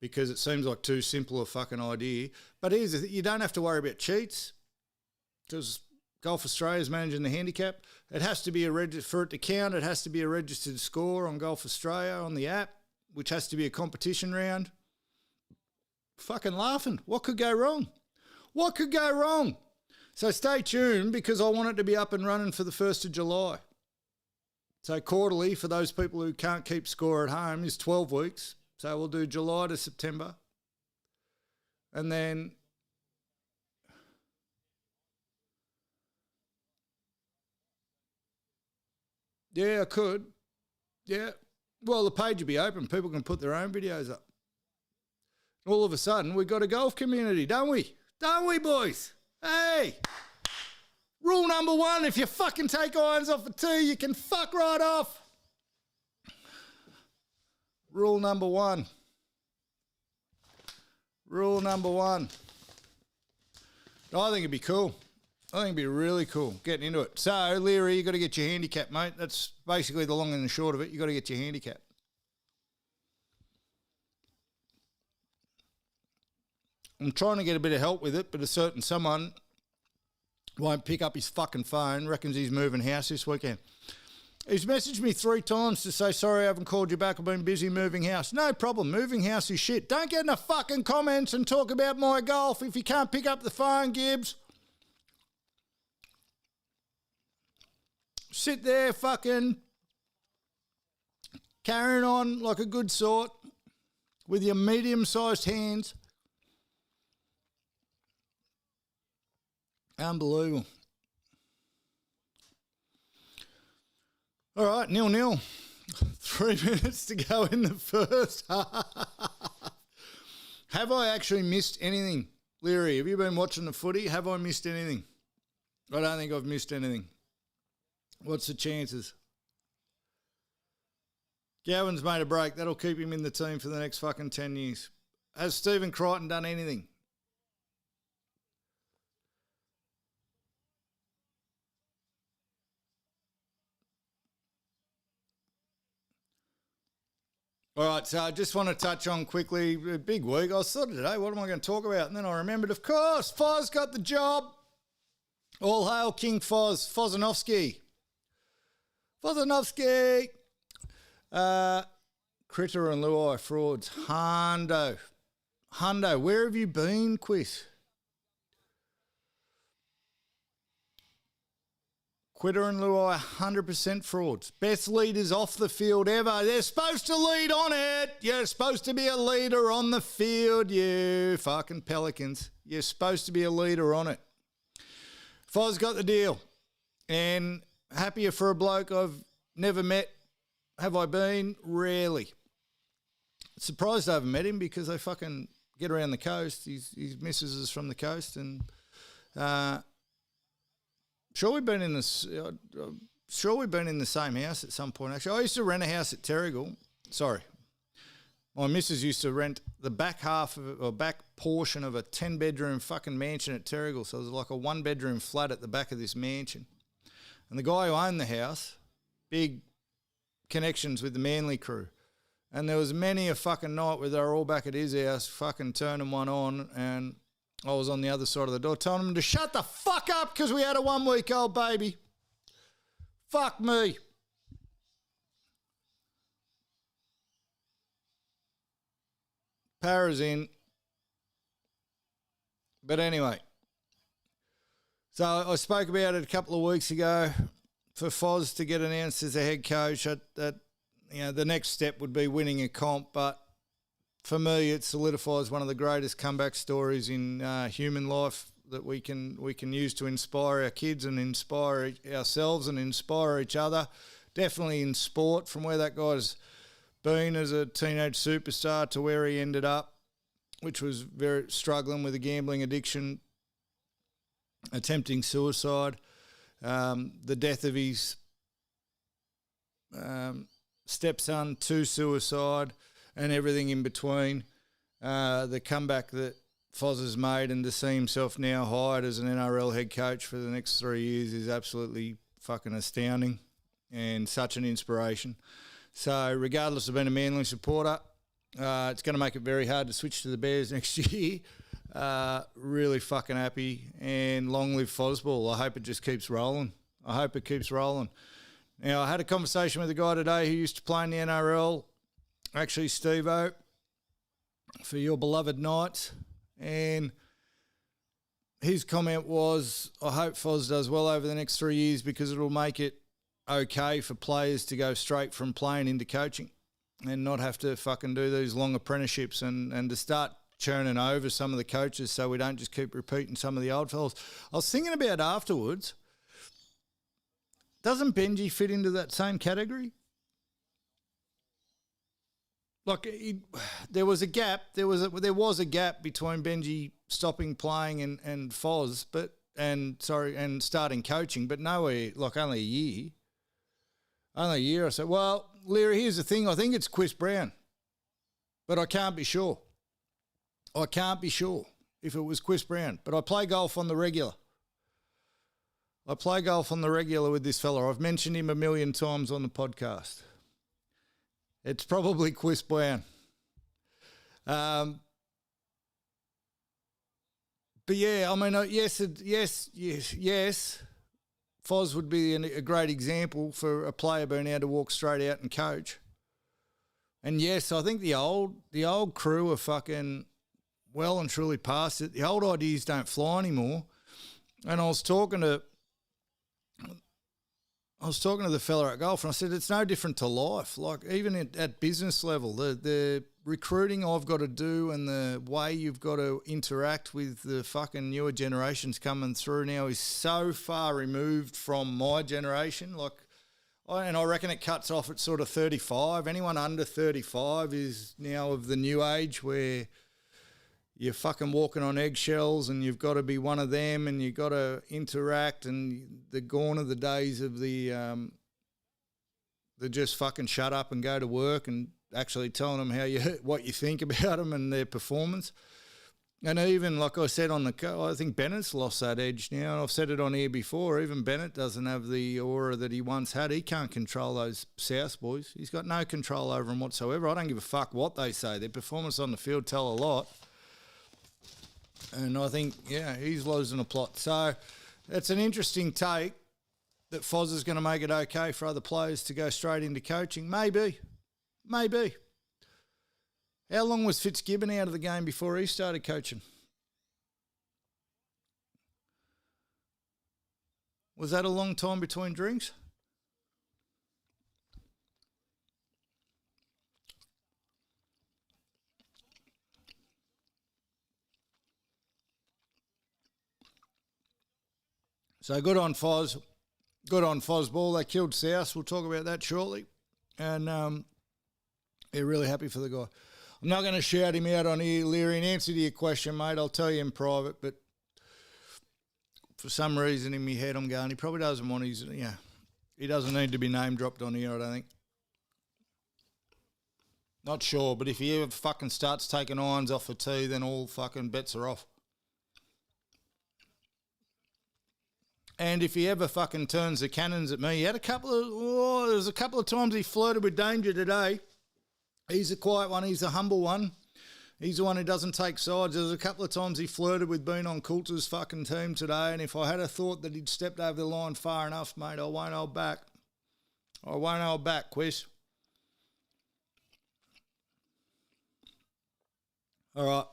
because it seems like too simple a fucking idea. But here's the thing, you don't have to worry about cheats because Golf Australia is managing the handicap. It has to be for it to count, it has to be a registered score on Golf Australia on the app, which has to be a competition round. Fucking laughing. What could go wrong? What could go wrong? So stay tuned because I want it to be up and running for the 1st of July. So quarterly, for those people who can't keep score at home, is 12 weeks. So we'll do July to September. And then yeah, I could. Yeah. Well, the page will be open. People can put their own videos up. All of a sudden, we've got a golf community, don't we? Don't we, boys? Hey! Rule number 1, if you fucking take irons off a tee, you can fuck right off. Rule number 1. Rule number 1. I think it'd be cool. I think it'd be really cool getting into it. So, Leary, you got to get your handicap, mate. That's basically the long and the short of it. You got to get your handicap. I'm trying to get a bit of help with it, but a certain someone won't pick up his fucking phone, reckons he's moving house this weekend. He's messaged me 3 times to say, sorry, I haven't called you back. I've been busy moving house. No problem. Moving house is shit. Don't get in the fucking comments and talk about my golf if you can't pick up the phone, Gibbs. Sit there fucking carrying on like a good sort with your medium-sized hands. Unbelievable. All right, 0-0. 3 minutes to go in the first half. Have I actually missed anything? Leary, have you been watching the footy? Have I missed anything? I don't think I've missed anything. What's the chances? Gowan's made a break. That'll keep him in the team for the next fucking 10 years. Has Stephen Crichton done anything? All right, so I just want to touch on quickly, a big week. I was thought today, what am I going to talk about? And then I remembered, of course, Foz got the job. All hail King Foz, Fozanovsky. Fozanovsky. Critter and Luai frauds. Hundo, where have you been, Quiz? Quitter and Luai, 100% frauds. Best leaders off the field ever. They're supposed to lead on it. You're supposed to be a leader on the field, you fucking Pelicans. You're supposed to be a leader on it. Foz got the deal. And happier for a bloke I've never met. Have I been? Rarely. Surprised I haven't met him because they fucking get around the coast. His missus is from the coast and... Sure, we've been in the same house at some point. Actually, I used to rent a house at Terrigal. Sorry, My missus used to rent the back half of or back portion of a 10-bedroom fucking mansion at Terrigal. So it was like a 1-bedroom flat at the back of this mansion. And the guy who owned the house, big connections with the Manly crew. And there was many a fucking night where they were all back at his house, fucking turning one on, and I was on the other side of the door telling them to shut the fuck up because we had a 1-week-old baby. Fuck me. Para's in. But anyway, so I spoke about it a couple of weeks ago. For Foz to get announced as a head coach, that the next step would be winning a comp. But for me, it solidifies one of the greatest comeback stories in human life that we can use to inspire our kids and inspire ourselves and inspire each other. Definitely in sport, from where that guy's been as a teenage superstar to where he ended up, which was very struggling with a gambling addiction, attempting suicide, the death of his stepson to suicide, and everything in between. The comeback that Foz has made, and to see himself now hired as an NRL head coach for the next 3 years is absolutely fucking astounding and such an inspiration. So regardless of being a Manly supporter, it's going to make it very hard to switch to the Bears next year. Really fucking happy, and long live Fozball. I hope it just keeps rolling. I hope it keeps rolling. Now, I had a conversation with a guy today who used to play in the NRL, actually Steve-O, for your beloved Knights, and his comment was, I hope Foz does well over the next 3 years because it'll make it okay for players to go straight from playing into coaching and not have to fucking do these long apprenticeships and to start churning over some of the coaches so we don't just keep repeating some of the old fellas. I was thinking about afterwards, doesn't Benji fit into that same category? Like, there was a gap. There was a gap between Benji stopping playing and Foz, and starting coaching, but nowhere, like only a year. Only a year. I said, well, Leary, here's the thing. I think it's Chris Brown, but I can't be sure. I can't be sure if it was Chris Brown, but I play golf on the regular. I play golf on the regular with this fella. I've mentioned him a million times on the podcast. It's probably Chris Brown. But yeah, I mean, yes. Foz would be a great example for a player being able to walk straight out and coach. And yes, I think the old crew are fucking well and truly past it. The old ideas don't fly anymore. And I was talking to the fella at golf, and I said, it's no different to life. Like, even at business level, the recruiting I've got to do and the way you've got to interact with the fucking newer generations coming through now is so far removed from my generation. And I reckon it cuts off at sort of 35. Anyone under 35 is now of the new age where you're fucking walking on eggshells and you've got to be one of them and you've got to interact, and the gone are the days of the just fucking shut up and go to work and actually telling them what you think about them and their performance. And even, like I said I think Bennett's lost that edge now, and I've said it on here before, even Bennett doesn't have the aura that he once had. He can't control those South boys. He's got no control over them whatsoever. I don't give a fuck what they say. Their performance on the field tell a lot. And I think, he's losing a plot. So it's an interesting take that Foz is going to make it okay for other players to go straight into coaching. Maybe. How long was Fitzgibbon out of the game before he started coaching? Was that a long time between drinks? So good on Foz. Good on Fozball. They killed South. We'll talk about that shortly. And really happy for the guy. I'm not going to shout him out on here, Leary. In answer to your question, mate, I'll tell you in private. But for some reason in my head, I'm going, he probably doesn't want his, he doesn't need to be name dropped on here, I don't think. Not sure, but if he ever fucking starts taking irons off a tee, then all fucking bets are off. And if he ever fucking turns the cannons at me, he had there's a couple of times he flirted with danger today. He's a quiet one. He's a humble one. He's the one who doesn't take sides. There's a couple of times he flirted with being on Coulter's fucking team today, and if I had a thought that he'd stepped over the line far enough, mate, I won't hold back. I won't hold back, Quiz. All right.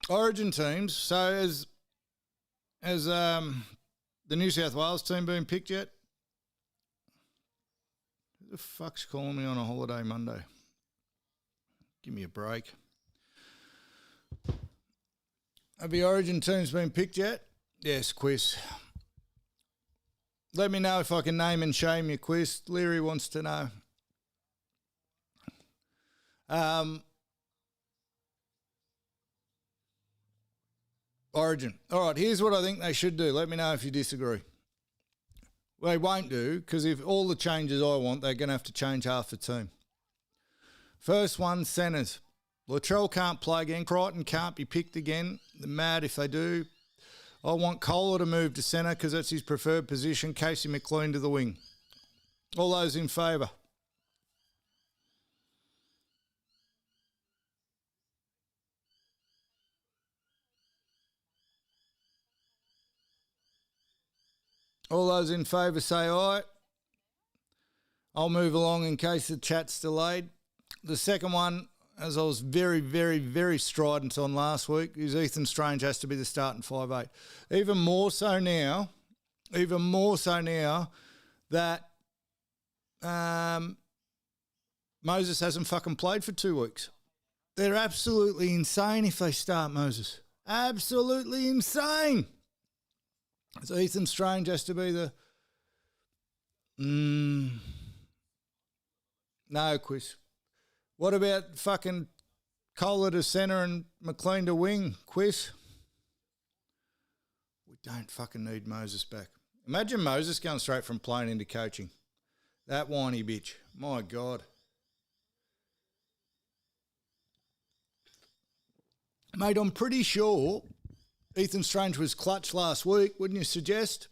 Origin teams. So has the New South Wales team been picked yet? Who the fuck's calling me on a holiday Monday? Give me a break. Have the Origin teams been picked yet? Yes, Quiz. Let me know if I can name and shame you, Quiz. Leary wants to know. Origin. All right, here's what I think they should do. Let me know if you disagree. Well, they won't do, because if all the changes I want, they're going to have to change half the team. First one, centres. Latrell can't play again. Crichton can't be picked again. They're mad if they do. I want Kohler to move to centre because that's his preferred position. Casey McLean to the wing. All those in favour? All those in favour say aye. I'll move along in case the chat's delayed. The second one, as I was very, very, very strident on last week, is Ethan Strange has to be the starting 5'8". Even more so now that Moses hasn't fucking played for 2 weeks. They're absolutely insane if they start Moses. Absolutely insane. So Ethan Strange has to be the... No, Quiz. What about fucking Kohler to centre and McLean to wing, Quiz? We don't fucking need Moses back. Imagine Moses going straight from playing into coaching. That whiny bitch. My God. Mate, I'm pretty sure Ethan Strange was clutch last week, wouldn't you suggest?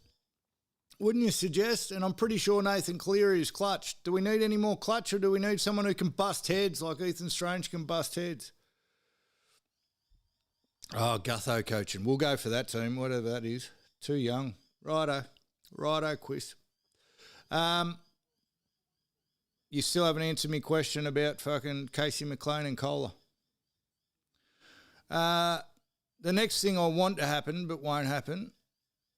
And I'm pretty sure Nathan Cleary is clutch. Do we need any more clutch, or do we need someone who can bust heads like Ethan Strange can bust heads? Oh, Gutho coaching. We'll go for that team, whatever that is. Too young. Righto, Quiz. You still haven't answered me question about fucking Casey McLean and Kohler. The next thing I want to happen, but won't happen.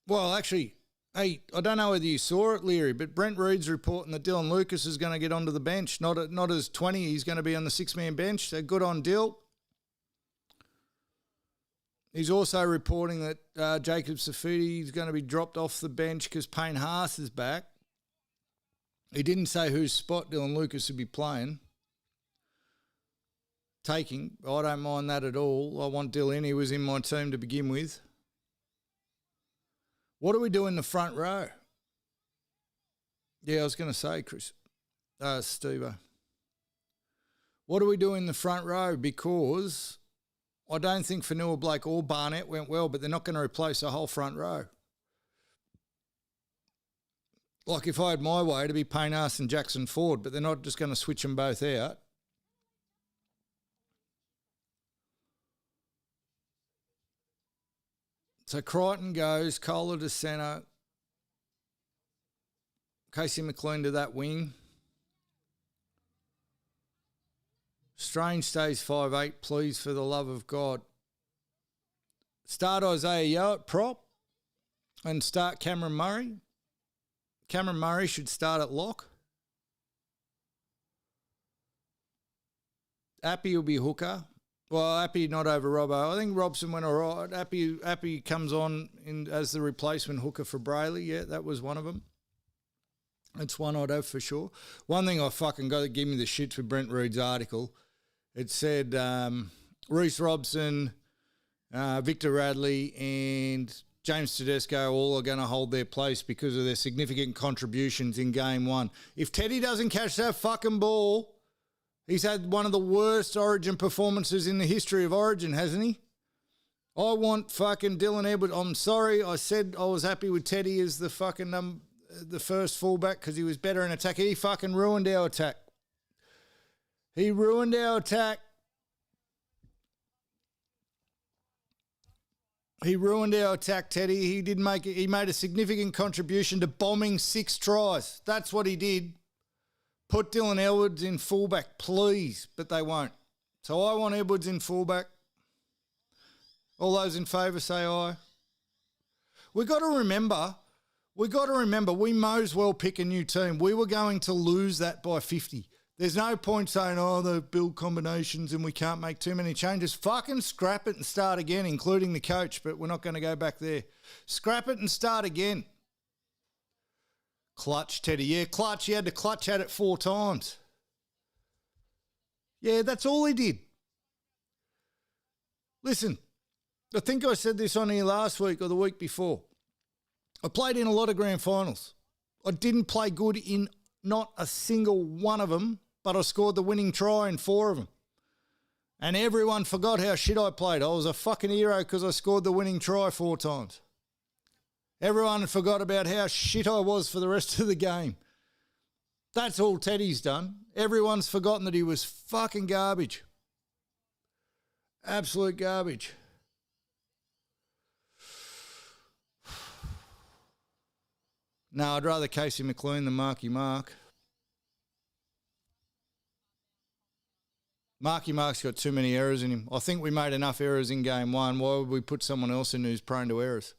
Well, actually, hey, I don't know whether you saw it, Leary, but Brent Reed's reporting that Dylan Lucas is going to get onto the bench. Not as 20, he's going to be on the 6-man bench. So good on Dill. He's also reporting that Jacob Safidi is going to be dropped off the bench because Payne Haas is back. He didn't say whose spot Dylan Lucas would be playing. Taking. I don't mind that at all. I want Dill in. He was in my team to begin with. What do we do in the front row? Yeah, I was going to say, Chris. Steve-o. What do we do in the front row? Because I don't think Fanua Blake or Barnett went well, but they're not going to replace the whole front row. Like if I had my way, it'd be Payne Haas and Jackson Ford, but they're not just going to switch them both out. So Crichton goes, Kohler to centre, Casey McLean to that wing. Strange stays 5'8", please, for the love of God. Start Isaiah Yeo at prop and start Cameron Murray. Cameron Murray should start at lock. Appy will be hooker. Well, Appy not over Robbo. I think Robson went all right. Appy comes on as the replacement hooker for Brayley. Yeah, that was one of them. That's one I'd have for sure. One thing I fucking got to give me the shits with Brent Reed's article. It said Reece Robson, Victor Radley and James Tedesco all are going to hold their place because of their significant contributions in game one. If Teddy doesn't catch that fucking ball, He's had one of the worst Origin performances in the history of Origin, hasn't he? I want fucking Dylan Edwards. I'm sorry, I said I was happy with Teddy as the fucking the first fullback because he was better in attack. He fucking ruined our attack. He ruined our attack. He ruined our attack, Teddy. He made a significant contribution to bombing 6 tries. That's what he did. Put Dylan Edwards in fullback, please, but they won't. So I want Edwards in fullback. All those in favour say aye. We got to remember, we may as well pick a new team. We were going to lose that by 50. There's no point saying, they build combinations and we can't make too many changes. Fucking scrap it and start again, including the coach, but we're not going to go back there. Scrap it and start again. Clutch, Teddy. Yeah, clutch. He had to clutch at it 4 times. Yeah, that's all he did. Listen, I think I said this on here last week or the week before. I played in a lot of grand finals. I didn't play good in not a single one of them, but I scored the winning try in 4 of them. And everyone forgot how shit I played. I was a fucking hero because I scored the winning try 4 times. Everyone forgot about how shit I was for the rest of the game. That's all Teddy's done. Everyone's forgotten that he was fucking garbage. Absolute garbage. No, I'd rather Casey McLean than Marky Mark. Marky Mark's got too many errors in him. I think we made enough errors in game 1. Why would we put someone else in who's prone to errors?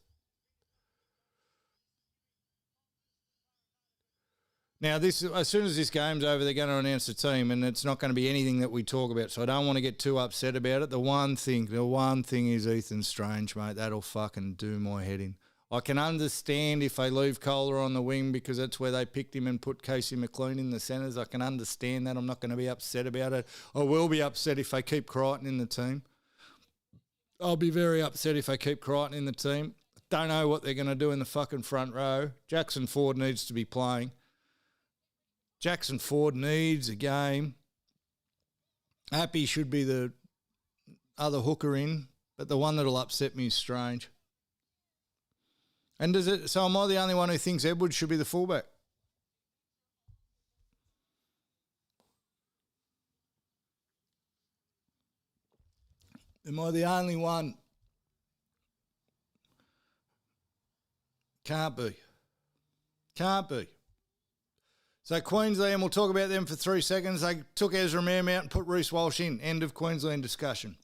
Now, as soon as this game's over, they're going to announce the team, and it's not going to be anything that we talk about, so I don't want to get too upset about it. The one thing is Ethan Strange, mate. That'll fucking do my head in. I can understand if they leave Kohler on the wing because that's where they picked him and put Casey McLean in the centres. I can understand that. I'm not going to be upset about it. I will be upset if they keep Crichton in the team. I'll be very upset if they keep Crichton in the team. Don't know what they're going to do in the fucking front row. Jackson Ford needs to be playing. Jackson Ford needs a game. Happy should be the other hooker in, but the one that'll upset me is Strange. And so am I the only one who thinks Edwards should be the fullback? Am I the only one? Can't be. Can't be. So Queensland, we'll talk about them for 3 seconds. They took Ezra Mam out and put Reece Walsh in. End of Queensland discussion.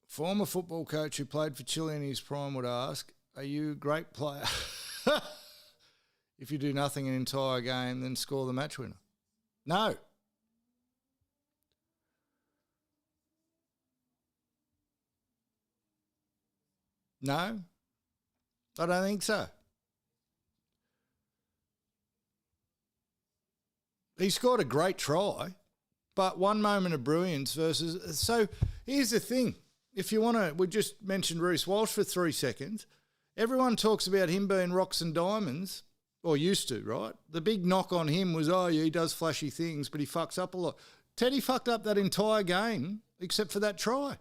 Former football coach who played for Chile in his prime would ask, are you a great player if you do nothing an entire game then score the match winner? No. No, I don't think so. He scored a great try, but one moment of brilliance versus... So here's the thing. If you want to... We just mentioned Reece Walsh for 3 seconds. Everyone talks about him being rocks and diamonds, or used to, right? The big knock on him was, yeah, he does flashy things, but he fucks up a lot. Teddy fucked up that entire game except for that try.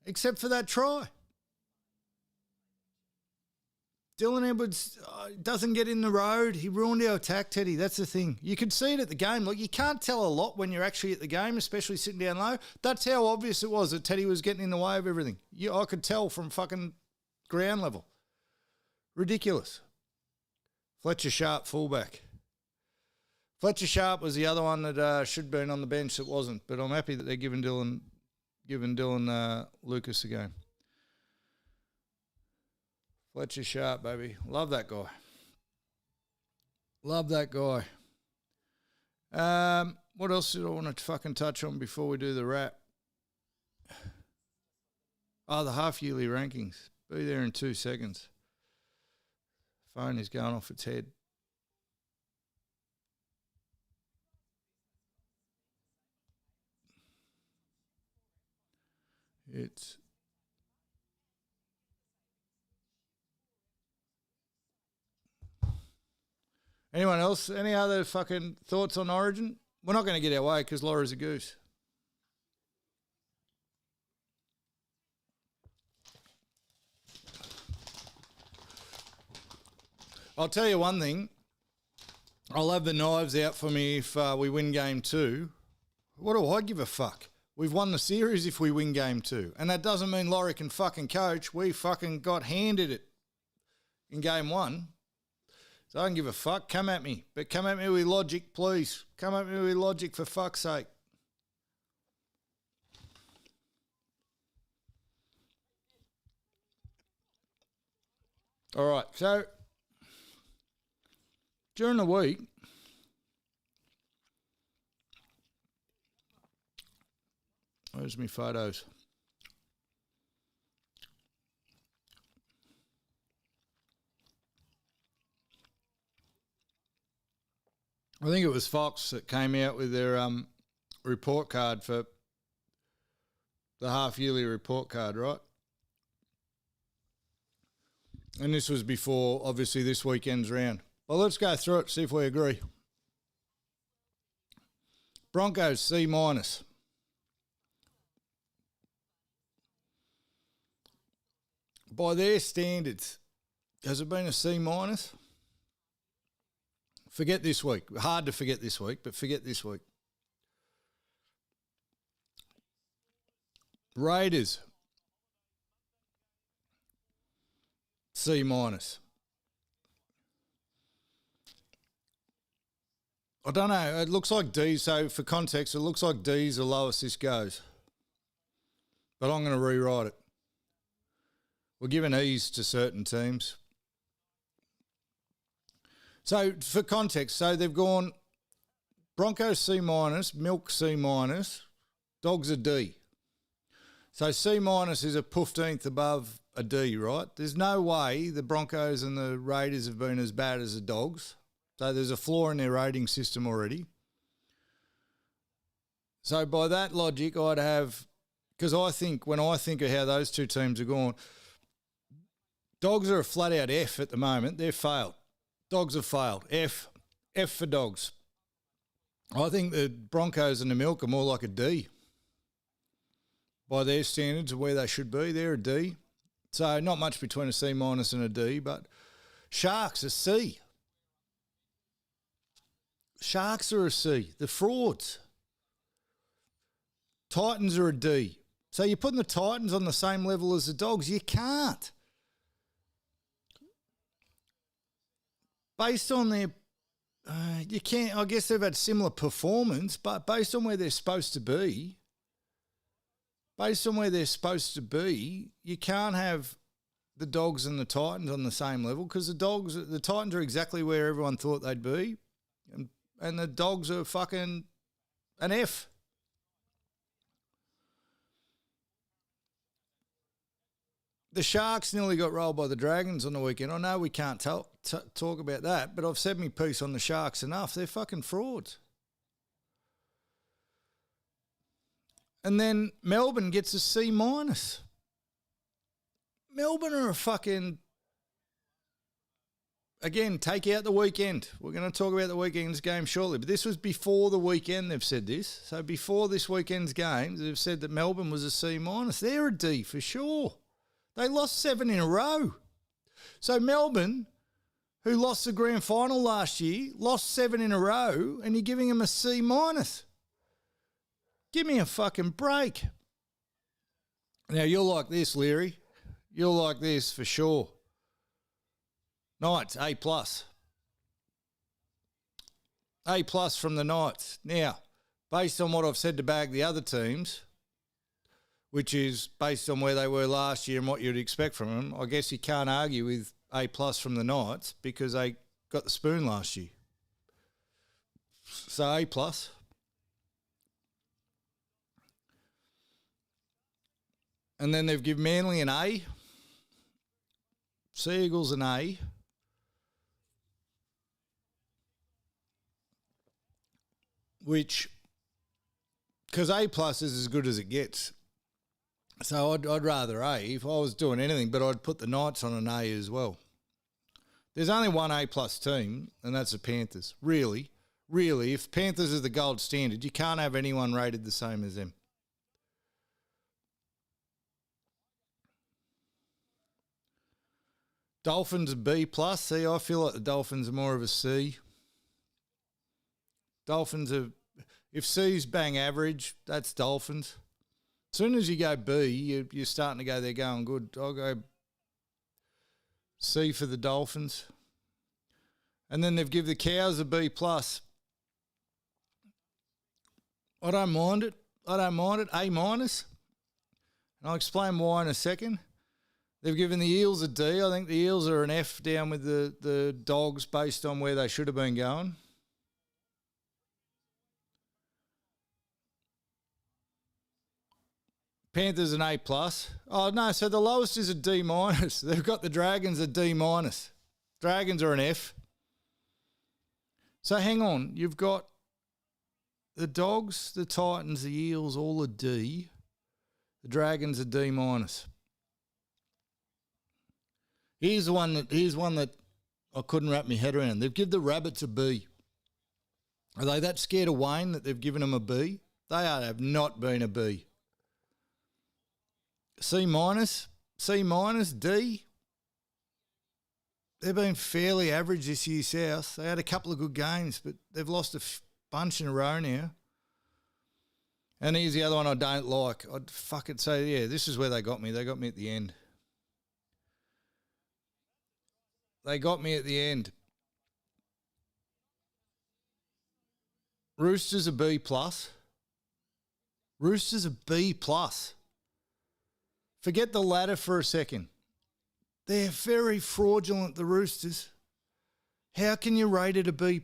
Except for that try. Dylan Edwards doesn't get in the road. He ruined our attack, Teddy. That's the thing. You could see it at the game. Look, you can't tell a lot when you're actually at the game, especially sitting down low. That's how obvious it was that Teddy was getting in the way of everything. I could tell from fucking ground level. Ridiculous. Fletcher Sharp, fullback. Fletcher Sharp was the other one that should have been on the bench that wasn't, but I'm happy that they're giving Dylan Lucas a game. Fletcher Sharp, baby. Love that guy. Love that guy. What else did I want to fucking touch on before we do the wrap? Oh, the half-yearly rankings. Be there in 2 seconds. Phone is going off its head. It's Anyone else? Any other fucking thoughts on Origin? We're not going to get our way because Laura's a goose. I'll tell you one thing. I'll have the knives out for me if we win game 2. What do I give a fuck? We've won the series if we win game 2. And that doesn't mean Laurie can fucking coach. We fucking got handed it in game 1. So I don't give a fuck. Come at me. But come at me with logic, please. Come at me with logic for fuck's sake. All right, so during the week, where's my photos? I think it was Fox that came out with their report card for the half-yearly report card, right? And this was before, obviously, this weekend's round. Well, let's go through it, see if we agree. Broncos, C-. By their standards, has it been a C-? Forget this week. Hard to forget this week, but forget this week. Raiders, C-. I don't know. It looks like D. So for context, it looks like D's the lowest this goes. But I'm going to rewrite it. We're giving E's to certain teams. So for context, so they've gone Broncos C-, Milk C-, Dogs a D. So C- is a 15th above a D, right? There's no way the Broncos and the Raiders have been as bad as the Dogs. So there's a flaw in their rating system already. So by that logic, I'd have, because I think, when I think of how those two teams are gone, Dogs are a flat-out F at the moment. They've failed. Dogs have failed. F for Dogs. I think the Broncos and the Milk are more like a D. By their standards of where they should be, they're a D. So not much between a C- and a D, but Sharks a C. Sharks are a C. The frauds. Titans are a D. So you're putting the Titans on the same level as the Dogs. You can't. Based on their, you can't, I guess they've had similar performance, but based on where they're supposed to be, you can't have the Dogs and the Titans on the same level because the Titans are exactly where everyone thought they'd be, and the Dogs are fucking an F. The Sharks nearly got rolled by the Dragons on the weekend. I know we can't talk about that, but I've said my piece on the Sharks enough. They're fucking frauds. And then Melbourne gets a C-. Melbourne are a fucking... Again, take out the weekend. We're going to talk about the weekend's game shortly, but this was before the weekend they've said this. So before this weekend's game, they've said that Melbourne was a C-. They're a D for sure. They lost 7 in a row. So Melbourne, who lost the grand final last year, lost 7 in a row, and you're giving them a C-. Give me a fucking break. Now, you'll like this, Leary. You'll like this for sure. Knights, A+. A+ from the Knights. Now, based on what I've said to bag the other teams, which is based on where they were last year and what you'd expect from them, I guess you can't argue with A+ from the Knights because they got the spoon last year. So A+. And then they've given Manly an A. Sea Eagles an A. Which, because A+ is as good as it gets. So I'd rather A if I was doing anything, but I'd put the Knights on an A as well. There's only one A-plus team, and that's the Panthers. Really, if Panthers are the gold standard, you can't have anyone rated the same as them. Dolphins are B+. See, I feel like the Dolphins are more of a C. Dolphins are, if C's bang average, that's Dolphins. As soon as you go B, you're starting to go, they're going good. I'll go C for the Dolphins. And then they've given the Cows a B+. I don't mind it. A-. And I'll explain why in a second. They've given the Eels a D. I think the Eels are an F down with the Dogs based on where they should have been going. Panthers an A+. Oh, no, so the lowest is a D-. They've got the Dragons a D-. Dragons are an F. So hang on. You've got the Dogs, the Titans, the Eels, all a D. The Dragons a D-. Here's one that I couldn't wrap my head around. They've given the Rabbits a B. Are they that scared of Wayne that they've given them a B? They have not been a B. C-, D. They've been fairly average this year, South. They had a couple of good games, but they've lost a bunch in a row now. And here's the other one I don't like. I'd fucking say, yeah, this is where they got me. They got me at the end. Roosters a B+. Roosters a B+. Forget the ladder for a second. They're very fraudulent, the Roosters. How can you rate it a B+?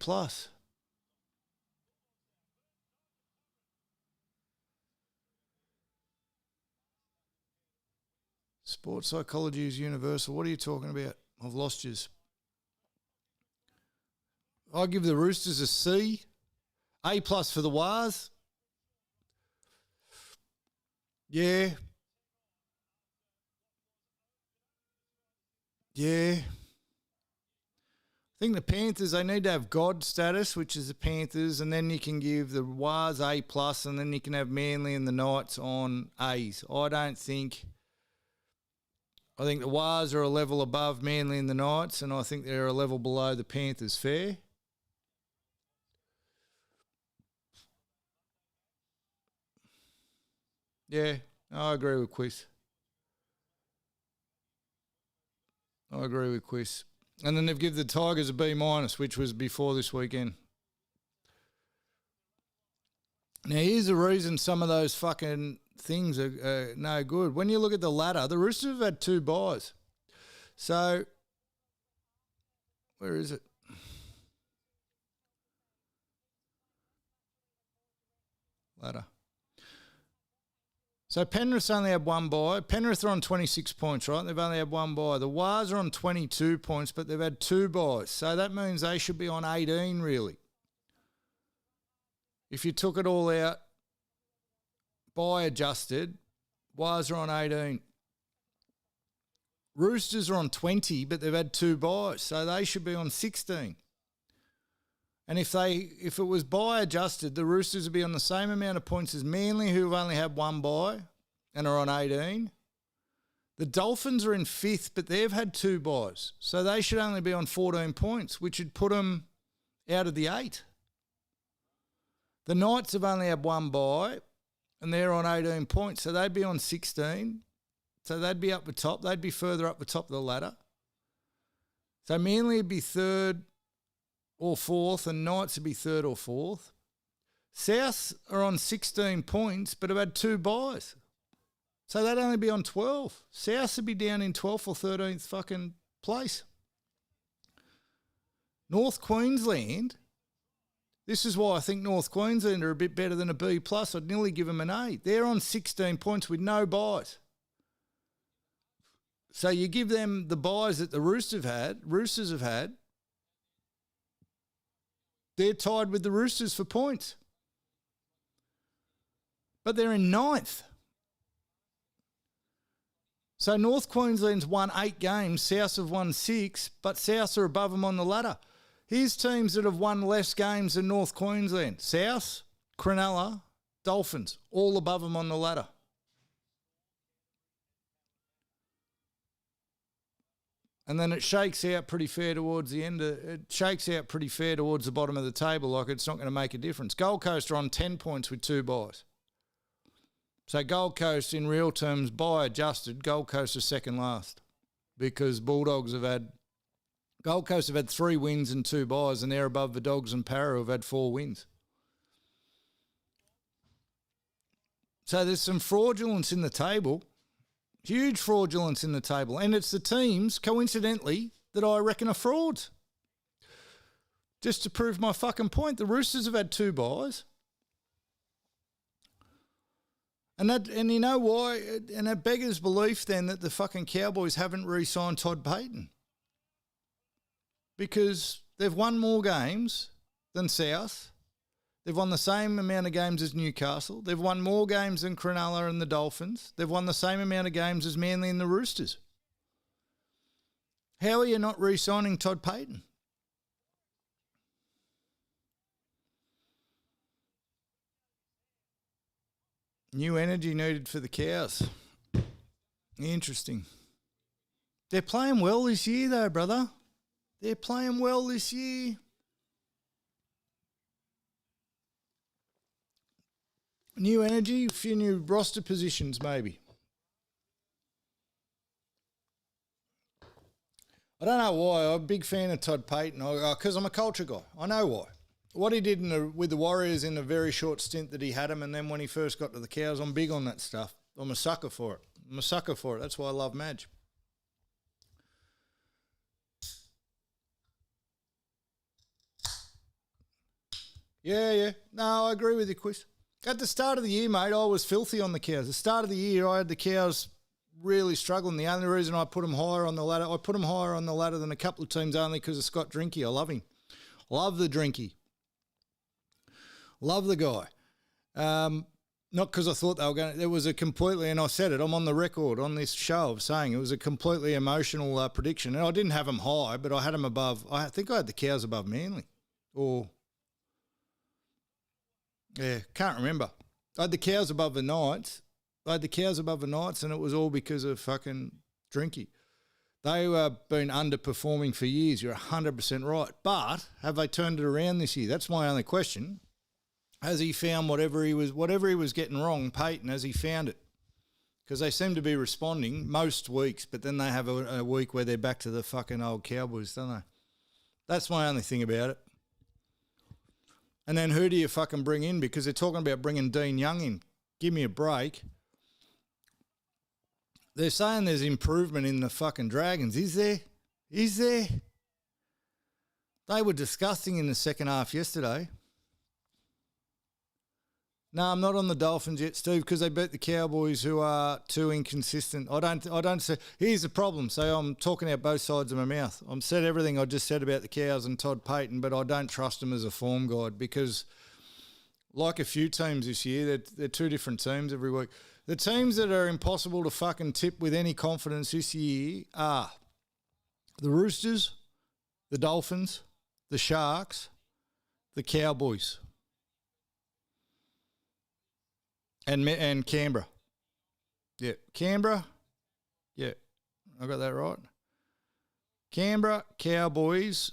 Sports psychology is universal. What are you talking about? I've lost yous. I'll give the Roosters a C. A+ for the Wars. Yeah. I think the Panthers, they need to have God status, which is the Panthers, and then you can give the Wars A+, and then you can have Manly and the Knights on A's. I think the Wars are a level above Manly and the Knights, and I think they're a level below the Panthers. Fair? Yeah, I agree with Quiz. And then they've given the Tigers a B-, which was before this weekend. Now, here's the reason some of those fucking things are no good. When you look at the ladder, the Roosters have had 2 buys. So, where is it? Ladder. So Penrith only had 1 bye. Penrith are on 26 points, right? They've only had 1 bye. The Wars are on 22 points, but they've had 2 buys. So that means they should be on 18, really. If you took it all out, bye adjusted, Wars are on 18. Roosters are on 20, but they've had 2 buys, so they should be on 16. And if it was bye adjusted, the Roosters would be on the same amount of points as Manly, who have only had 1 bye and are on 18. The Dolphins are in 5th, but they've had 2 buys, so they should only be on 14 points, which would put them out of the 8. The Knights have only had 1 bye, and they're on 18 points, so they'd be on 16. So they'd be up the top. They'd be further up the top of the ladder. So Manly would be 3rd or 4th, and Knights would be 3rd or 4th. South are on 16 points, but have had 2 buys. So they'd only be on 12. South would be down in 12th or 13th fucking place. North Queensland, this is why I think North Queensland are a bit better than a B+. I'd nearly give them an A. They're on 16 points with no buys. So you give them the buys that the Roosters have had, they're tied with the Roosters for points. But they're in 9th. So North Queensland's won 8 games, South have won 6, but South are above them on the ladder. Here's teams that have won less games than North Queensland. South, Cronulla, Dolphins, all above them on the ladder. And then it shakes out pretty fair towards the end. It shakes out pretty fair towards the bottom of the table, like it's not going to make a difference. Gold Coast are on 10 points with 2 buys. So Gold Coast, in real terms, buy adjusted, Gold Coast is second last because Gold Coast have had 3 wins and 2 buys, and they're above the Dogs and Para who have had 4 wins. So there's some fraudulence in the table. Huge fraudulence in the table. And it's the teams, coincidentally, that I reckon are frauds. Just to prove my fucking point, the Roosters have had 2 buys. And you know why? And that beggars belief then that the fucking Cowboys haven't re-signed Todd Payten. Because they've won more games than South. They've won the same amount of games as Newcastle. They've won more games than Cronulla and the Dolphins. They've won the same amount of games as Manly and the Roosters. How are you not re-signing Todd Payten? New energy needed for the Cows. Interesting. They're playing well this year though, brother. They're playing well this year. New energy, a few new roster positions maybe. I don't know why. I'm a big fan of Todd Payten because I'm a culture guy. I know why. What he did with the Warriors in a very short stint that he had him, and then when he first got to the Cows, I'm big on that stuff. I'm a sucker for it. That's why I love Madge. Yeah. No, I agree with you, Quiz. At the start of the year, mate, I was filthy on the Cows. At the start of the year, I had the Cows really struggling. The only reason I put them higher on the ladder, than a couple of teams only because of Scott Drinky. I love him. Love the Drinky. Love the guy. Not because I thought they were going to. It was a completely, and I said it, I'm on the record on this show of saying it was a completely emotional prediction. And I didn't have them high, but I had them above. I think I had the Cows above Manly. Yeah, can't remember. I had the Cows above the Knights. And it was all because of fucking Drinky. They have been underperforming for years. You're 100% right. But have they turned it around this year? That's my only question. Has he found whatever he was getting wrong, Payten, has he found it? Because they seem to be responding most weeks, but then they have a week where they're back to the fucking old Cowboys, don't they? That's my only thing about it. And then who do you fucking bring in? Because they're talking about bringing Dean Young in. Give me a break. They're saying there's improvement in the fucking Dragons. Is there? They were disgusting in the second half yesterday. No, I'm not on the Dolphins yet, Steve, because they beat the Cowboys, who are too inconsistent. I don't say. Here's the problem. So I'm talking out both sides of my mouth. I've said everything I just said about the Cows and Todd Payten, but I don't trust them as a form guide because, like a few teams this year, they're 2 different teams every week. The teams that are impossible to fucking tip with any confidence this year are the Roosters, the Dolphins, the Sharks, the Cowboys. And Canberra. Yeah, Canberra. Yeah, I got that right. Canberra, Cowboys,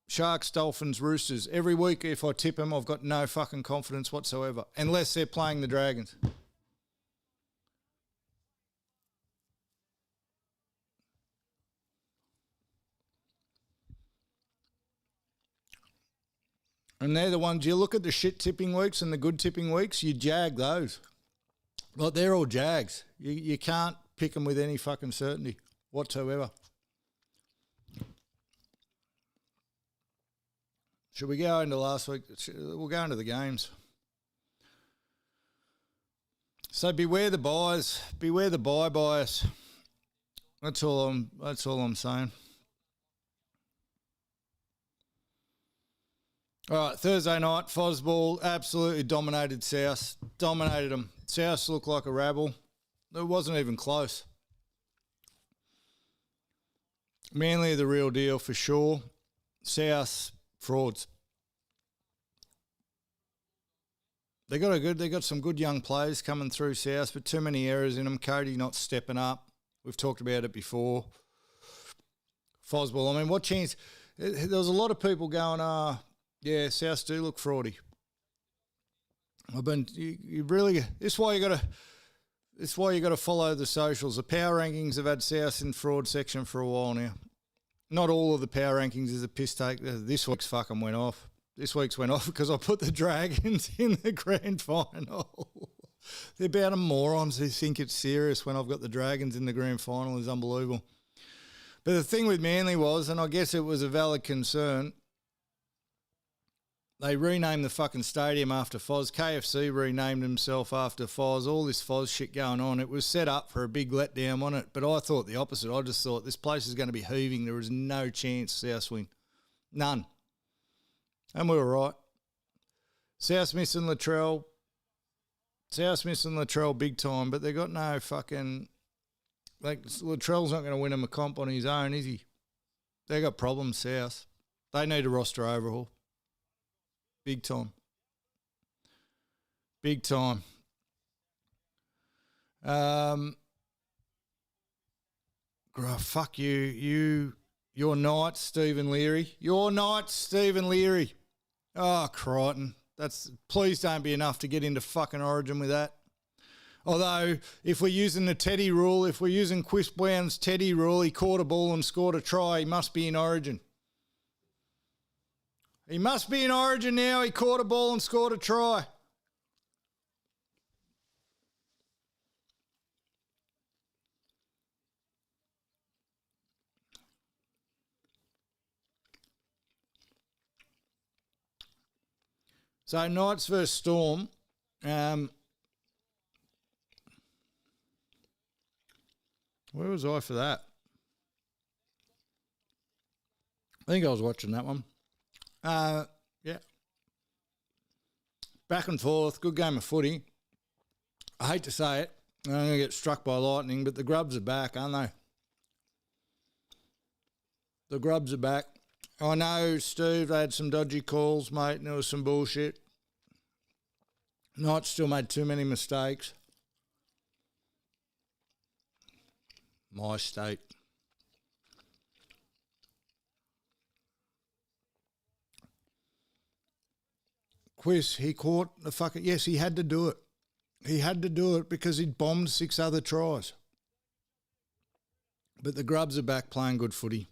Sharks, Dolphins, Roosters. Every week if I tip them, I've got no fucking confidence whatsoever, unless they're playing the Dragons. And they're the ones, you look at the shit tipping weeks and the good tipping weeks, you jag those. Like, they're all jags. You can't pick them with any fucking certainty whatsoever. Should we go into last week? We'll go into the games. So beware the buys. Beware the buy bias. That's all I'm saying. All right, Thursday night, Fozball absolutely dominated South. Dominated them. South looked like a rabble. It wasn't even close. Manly the real deal for sure. South, frauds. They got some good young players coming through South, but too many errors in them. Cody not stepping up. We've talked about it before. Fozball. I mean, what chance? There was a lot of people going, yeah, South do look fraudy. You really. This is why you got to follow the socials. The power rankings have had South in fraud section for a while now. Not all of the power rankings is a piss take. This week's fucking went off. This week's went off because I put the Dragons in the grand final. They're about a morons who think it's serious when I've got the Dragons in the grand final. It's unbelievable. But the thing with Manly was, and I guess it was a valid concern, they renamed the fucking stadium after Foz. KFC renamed himself after Foz. All this Foz shit going on. It was set up for a big letdown on it, but I thought the opposite. I just thought this place is going to be heaving. There was no chance South win. None. And we were right. South missing Latrell. South missing Latrell big time, but they got no fucking... Like, Latrell's not going to win him a comp on his own, is he? They got problems, South. They need a roster overhaul. Big time. Big time. Fuck you. Your Knights, Stephen Leary. Your Knights, Stephen Leary. Oh, Crichton. Please don't be enough to get into fucking Origin with that. Although, if we're using the Teddy rule, if we're using Chris Brown's Teddy rule, he caught a ball and scored a try, he must be in Origin. He must be in Origin now. He caught a ball and scored a try. So, Knights versus Storm. Where was I for that? I think I was watching that one. Yeah. Back and forth, good game of footy. I hate to say it, I'm going to get struck by lightning, but the Grubs are back, aren't they? The Grubs are back. I know, Steve, they had some dodgy calls, mate, and there was some bullshit. Knights still made too many mistakes. My state. Quiz, he caught the fucking... Yes, he had to do it. He had to do it because he'd bombed 6 other tries. But the Grubs are back playing good footy.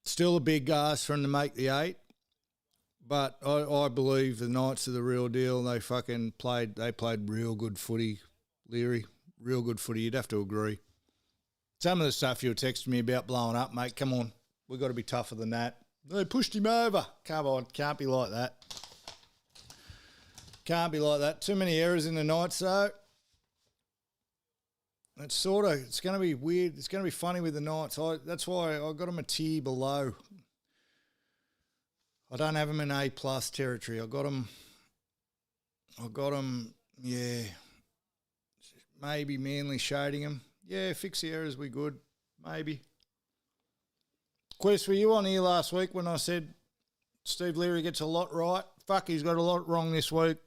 Still a big ask for him to make the 8. But I believe the Knights are the real deal. They played real good footy, Leary. Real good footy. You'd have to agree. Some of the stuff you were texting me about blowing up, mate, come on. We've got to be tougher than that. They pushed him over. Come on. Can't be like that. Can't be like that. Too many errors in the Knights, though. It's going to be weird. It's going to be funny with the Knights. That's why I got them a tier below. I don't have them in A+ territory. I got them, yeah. Maybe Manly shading them. Yeah, fix the errors, we good. Maybe. Quest, were you on here last week when I said Steve Leary gets a lot right? Fuck, he's got a lot wrong this week.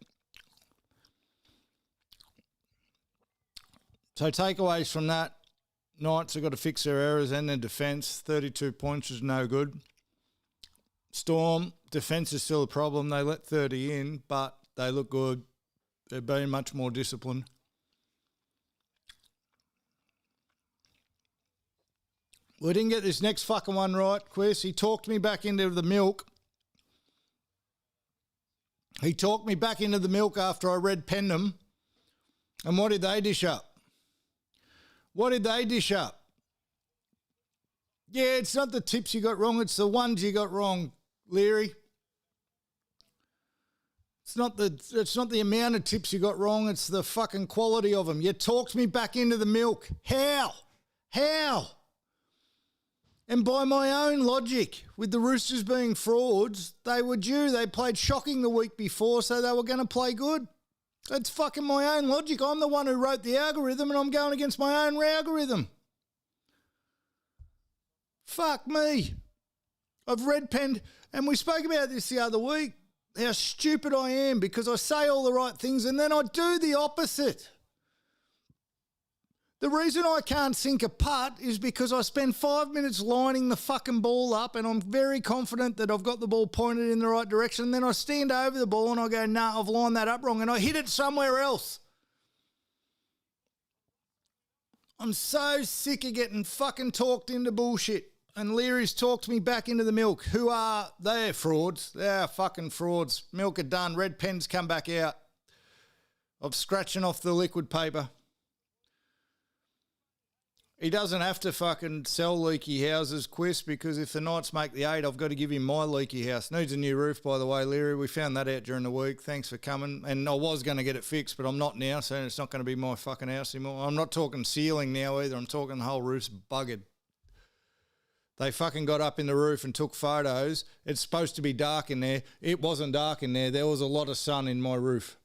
So takeaways from that, Knights have got to fix their errors and their defence. 32 points is no good. Storm, defence is still a problem. They let 30 in, but they look good. They've been much more disciplined. We didn't get this next fucking one right, Chris. He talked me back into the milk. He talked me back into the milk after I read Pendham. And what did they dish up? What did they dish up? Yeah, it's not the tips you got wrong. It's the ones you got wrong, Leary. It's not the amount of tips you got wrong. It's the fucking quality of them. You talked me back into the milk. How? And by my own logic, with the Roosters being frauds, they were due. They played shocking the week before, so they were going to play good. That's fucking my own logic. I'm the one who wrote the algorithm and I'm going against my own algorithm. Fuck me. I've red penned, and we spoke about this the other week, how stupid I am because I say all the right things and then I do the opposite. The reason I can't sink a putt is because I spend 5 minutes lining the fucking ball up and I'm very confident that I've got the ball pointed in the right direction. Then I stand over the ball and I go, nah, I've lined that up wrong, and I hit it somewhere else. I'm so sick of getting fucking talked into bullshit. And Leary's talked me back into the milk. Who are they? Frauds. They're fucking frauds. Milk are done. Red pens come back out. I'm scratching off the liquid paper. He doesn't have to fucking sell leaky houses, Quist, because if the Knights make the 8, I've got to give him my leaky house. Needs a new roof, by the way, Leary. We found that out during the week. Thanks for coming. And I was going to get it fixed, but I'm not now, so it's not going to be my fucking house anymore. I'm not talking ceiling now either. I'm talking the whole roof's buggered. They fucking got up in the roof and took photos. It's supposed to be dark in there. It wasn't dark in there. There was a lot of sun in my roof.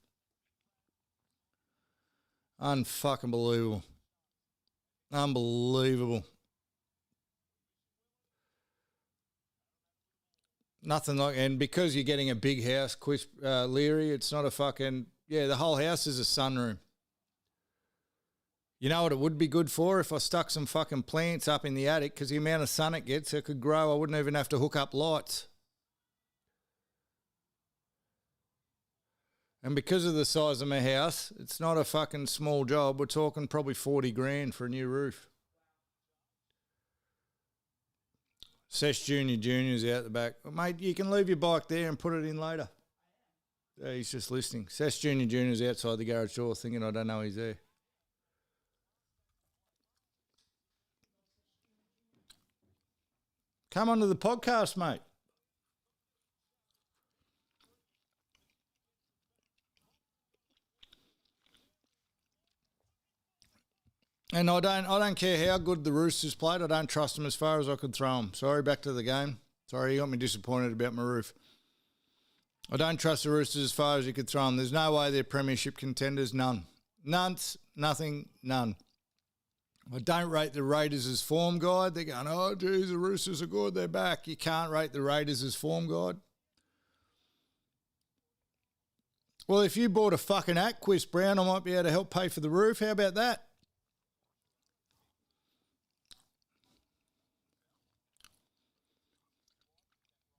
Unfucking believable. Unbelievable. Nothing like, and because you're getting a big house, Leary, it's not a fucking, the whole house is a sunroom. You know what it would be good for? If I stuck some fucking plants up in the attic, because the amount of sun it gets, it could grow. I wouldn't even have to hook up lights. And because of the size of my house, it's not a fucking small job. We're talking probably 40 grand for a new roof. Sesh Junior's out the back. Mate, you can leave your bike there and put it in later. Yeah, he's just listening. Sesh Junior's outside the garage door thinking I don't know he's there. Come onto the podcast, mate. And I don't care how good the Roosters played. I don't trust them as far as I could throw them. Sorry, back to the game. Sorry, you got me disappointed about my roof. I don't trust the Roosters as far as you could throw them. There's no way they're premiership contenders. None. Nothing. I don't rate the Raiders as form guide. They're going, oh, geez, the Roosters are good. They're back. You can't rate the Raiders as form guide. Well, if you bought a fucking Aquist, Brown, I might be able to help pay for the roof. How about that?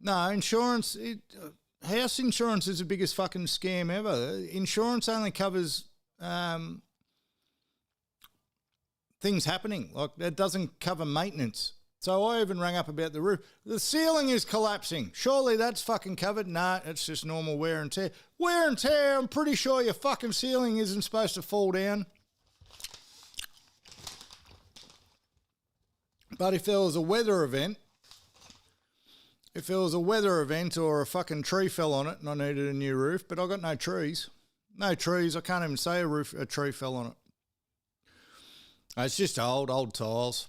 No, insurance, house insurance is the biggest fucking scam ever. Insurance only covers things happening. Like, it doesn't cover maintenance. So I even rang up about the roof. The ceiling is collapsing. Surely that's fucking covered. Nah, it's just normal wear and tear. Wear and tear, I'm pretty sure your fucking ceiling isn't supposed to fall down. But if there was a weather event, or a fucking tree fell on it and I needed a new roof, but I got no trees. I can't even say a tree fell on it. It's just old tiles.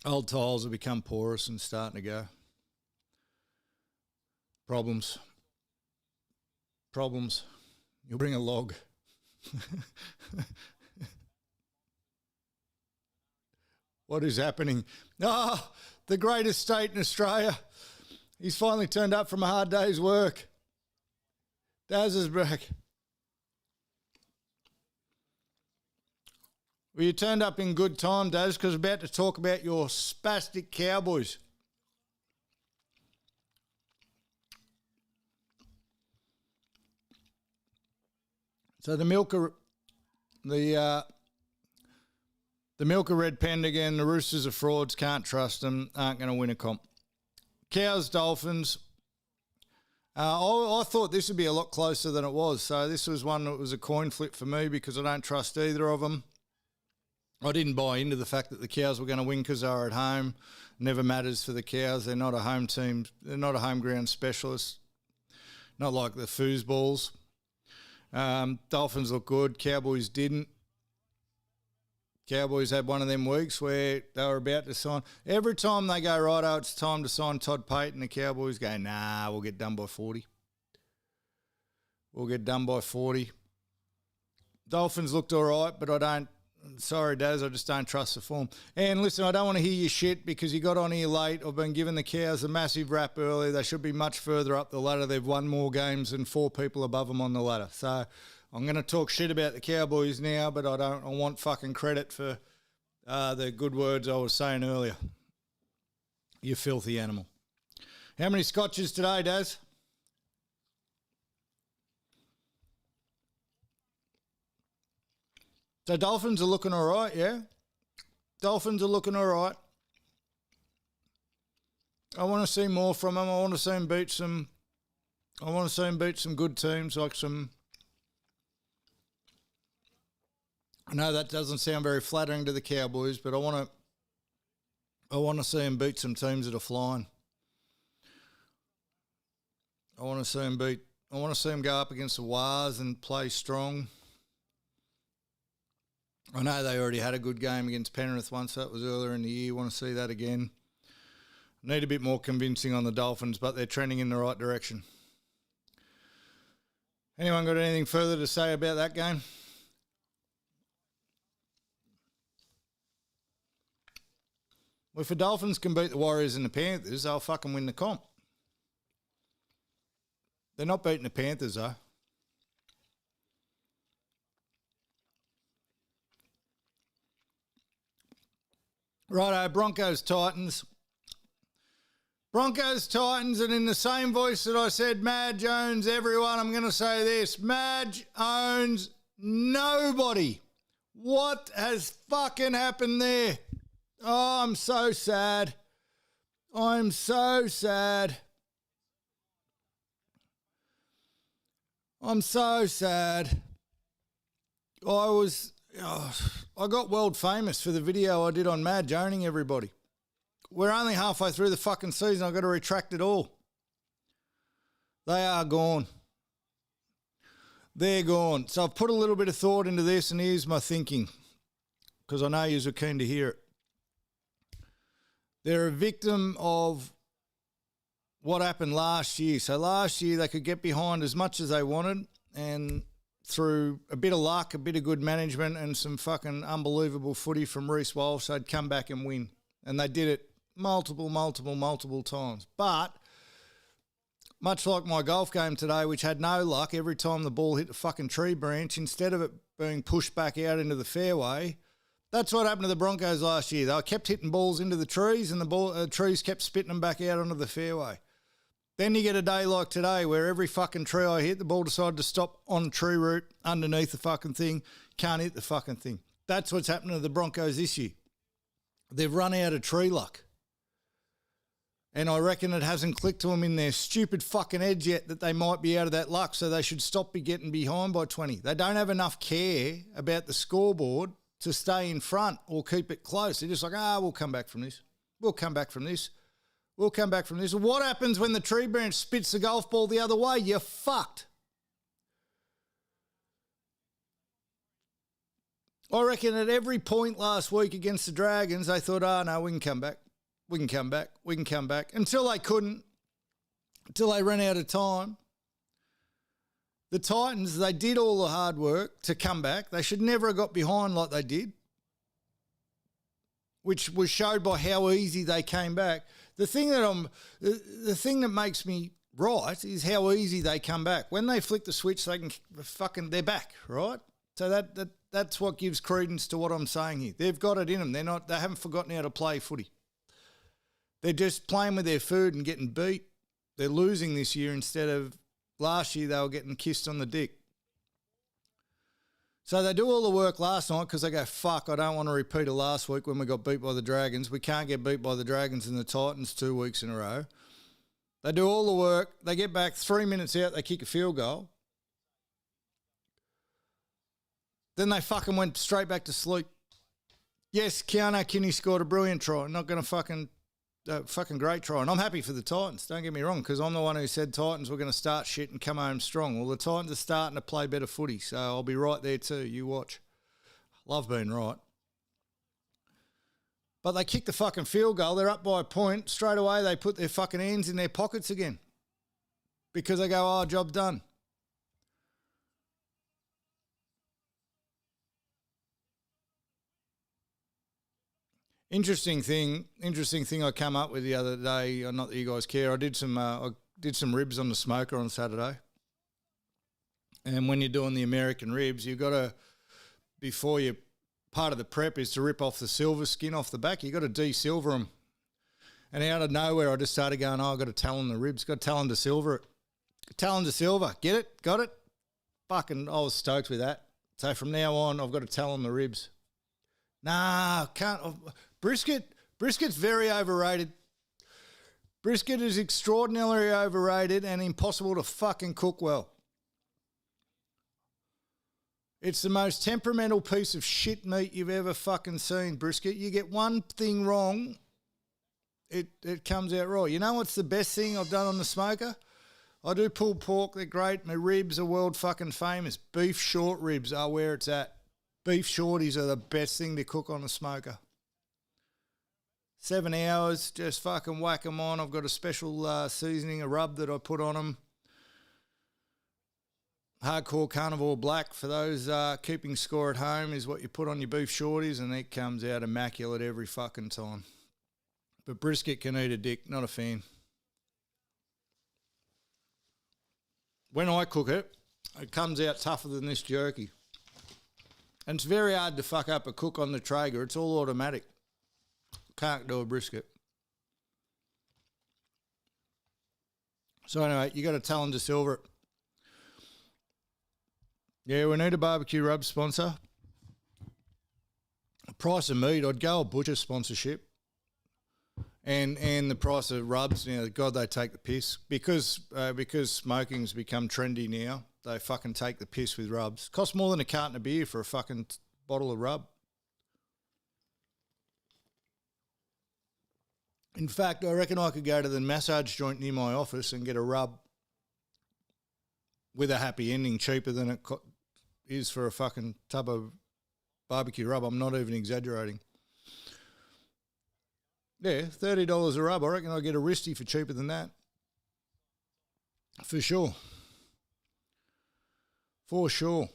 Old tiles have become porous and starting to go. Problems. You'll bring a log. What is happening? The greatest state in Australia. He's finally turned up from a hard day's work. Daz is back. Well, you turned up in good time, Daz, because we're about to talk about your spastic Cowboys. So the Milker red penned again. The Roosters are frauds. Can't trust them. Aren't going to win a comp. Cows, Dolphins. I thought this would be a lot closer than it was. So this was one that was a coin flip for me because I don't trust either of them. I didn't buy into the fact that the Cows were going to win because they were at home. Never matters for the Cows. They're not a home team. They're not a home ground specialist. Not like the Fozballs. Dolphins look good. Cowboys didn't. Cowboys had one of them weeks where they were about to sign. Every time they go, righto, it's time to sign Todd Payton, the Cowboys go, nah, we'll get done by 40. Dolphins looked all right, but I don't. Sorry, Daz, I just don't trust the form. And listen, I don't want to hear your shit because you got on here late. I've been giving the Cows a massive rap earlier. They should be much further up the ladder. They've won more games than 4 people above them on the ladder. So I'm going to talk shit about the Cowboys now, but I want fucking credit for the good words I was saying earlier. You filthy animal. How many scotches today, Daz? So Dolphins are looking all right, yeah? Dolphins are looking all right. I want to see more from them. I want to see them beat some good teams, like some... I know that doesn't sound very flattering to the Cowboys, but I want to see them beat some teams that are flying. I want to see them go up against the Wars and play strong. I know they already had a good game against Penrith once. That was earlier in the year. Want to see that again. Need a bit more convincing on the Dolphins, but they're trending in the right direction. Anyone got anything further to say about that game? Well, if the Dolphins can beat the Warriors and the Panthers, they'll fucking win the comp. They're not beating the Panthers, though. Righto, Broncos-Titans. Broncos-Titans, and in the same voice that I said Madge owns everyone, I'm going to say this. Madge owns nobody. What has fucking happened there? Oh, I'm so sad. I'm so sad. I'm so sad. I got world famous for the video I did on Madge owning everybody. We're only halfway through the fucking season. I've got to retract it all. They are gone. They're gone. So I've put a little bit of thought into this, and here's my thinking, because I know you're keen to hear it. They're a victim of what happened last year. So last year they could get behind as much as they wanted, and through a bit of luck, a bit of good management, and some fucking unbelievable footy from Reece Walsh, they'd come back and win. And they did it multiple times. But much like my golf game today, which had no luck, every time the ball hit the fucking tree branch, instead of it being pushed back out into the fairway, that's what happened to the Broncos last year. They kept hitting balls into the trees, and the trees kept spitting them back out onto the fairway. Then you get a day like today where every fucking tree I hit, the ball decided to stop on tree root underneath the fucking thing, can't hit the fucking thing. That's what's happening to the Broncos this year. They've run out of tree luck. And I reckon it hasn't clicked to them in their stupid fucking heads yet that they might be out of that luck, so they should stop getting behind by 20. They don't have enough care about the scoreboard to stay in front or keep it close. They're just like, we'll come back from this. We'll come back from this. We'll come back from this. What happens when the tree branch spits the golf ball the other way? You're fucked. I reckon at every point last week against the Dragons, they thought, no, we can come back. We can come back. We can come back. Until they couldn't. Until they ran out of time. The Titans, they did all the hard work to come back. They should never have got behind like they did, which was showed by how easy they came back. The thing that makes me right is how easy they come back. When they flick the switch, they're back, right? So that's what gives credence to what I'm saying here. They've got it in them. They haven't forgotten how to play footy. They're just playing with their food and getting beat. They're losing this year instead of last year they were getting kissed on the dick. So they do all the work last night because they go, fuck, I don't want to repeat it last week when we got beat by the Dragons. We can't get beat by the Dragons and the Titans 2 weeks in a row. They do all the work. They get back 3 minutes out. They kick a field goal. Then they fucking went straight back to sleep. Yes, Keanu Kinney scored a brilliant try. Not going to fucking great try. And I'm happy for the Titans. Don't get me wrong, because I'm the one who said Titans were going to start shit and come home strong. Well, the Titans are starting to play better footy, so I'll be right there too. You watch. Love being right. But they kick the fucking field goal. They're up by a point. Straight away, they put their fucking hands in their pockets again because they go, job done. Interesting thing I come up with the other day. Not that you guys care. I did some ribs on the smoker on Saturday. And when you're doing the American ribs, you've got to, before you, part of the prep is to rip off the silver skin off the back. You've got to de-silver them. And out of nowhere, I just started going, I've got to talon the ribs. Got to talon to silver it. Talon to silver. Get it? Got it? Fucking, I was stoked with that. So from now on, I've got to talon the ribs. Nah, can't. Brisket's very overrated. Brisket is extraordinarily overrated and impossible to fucking cook well. It's the most temperamental piece of shit meat you've ever fucking seen, brisket. You get one thing wrong, it comes out raw. You know what's the best thing I've done on the smoker? I do pulled pork, they're great. My ribs are world fucking famous. Beef short ribs are where it's at. Beef shorties are the best thing to cook on a smoker. 7 hours, just fucking whack them on. I've got a special seasoning, a rub that I put on them. Hardcore Carnivore Black, for those keeping score at home, is what you put on your beef shorties, and it comes out immaculate every fucking time. But brisket can eat a dick, not a fan. When I cook it, it comes out tougher than this jerky. And it's very hard to fuck up a cook on the Traeger. It's all automatic. Can't do a brisket. So anyway, you got to tell them to silver it. Yeah, we need a barbecue rub sponsor. Price of meat, I'd go a butcher sponsorship. And the price of rubs, you know, God, they take the piss. Because smoking's become trendy now, they fucking take the piss with rubs. Costs more than a carton of beer for a fucking bottle of rub. In fact, I reckon I could go to the massage joint near my office and get a rub with a happy ending cheaper than it is for a fucking tub of barbecue rub. I'm not even exaggerating. Yeah, $30 a rub. I reckon I'll get a wristy for cheaper than that. For sure. For sure.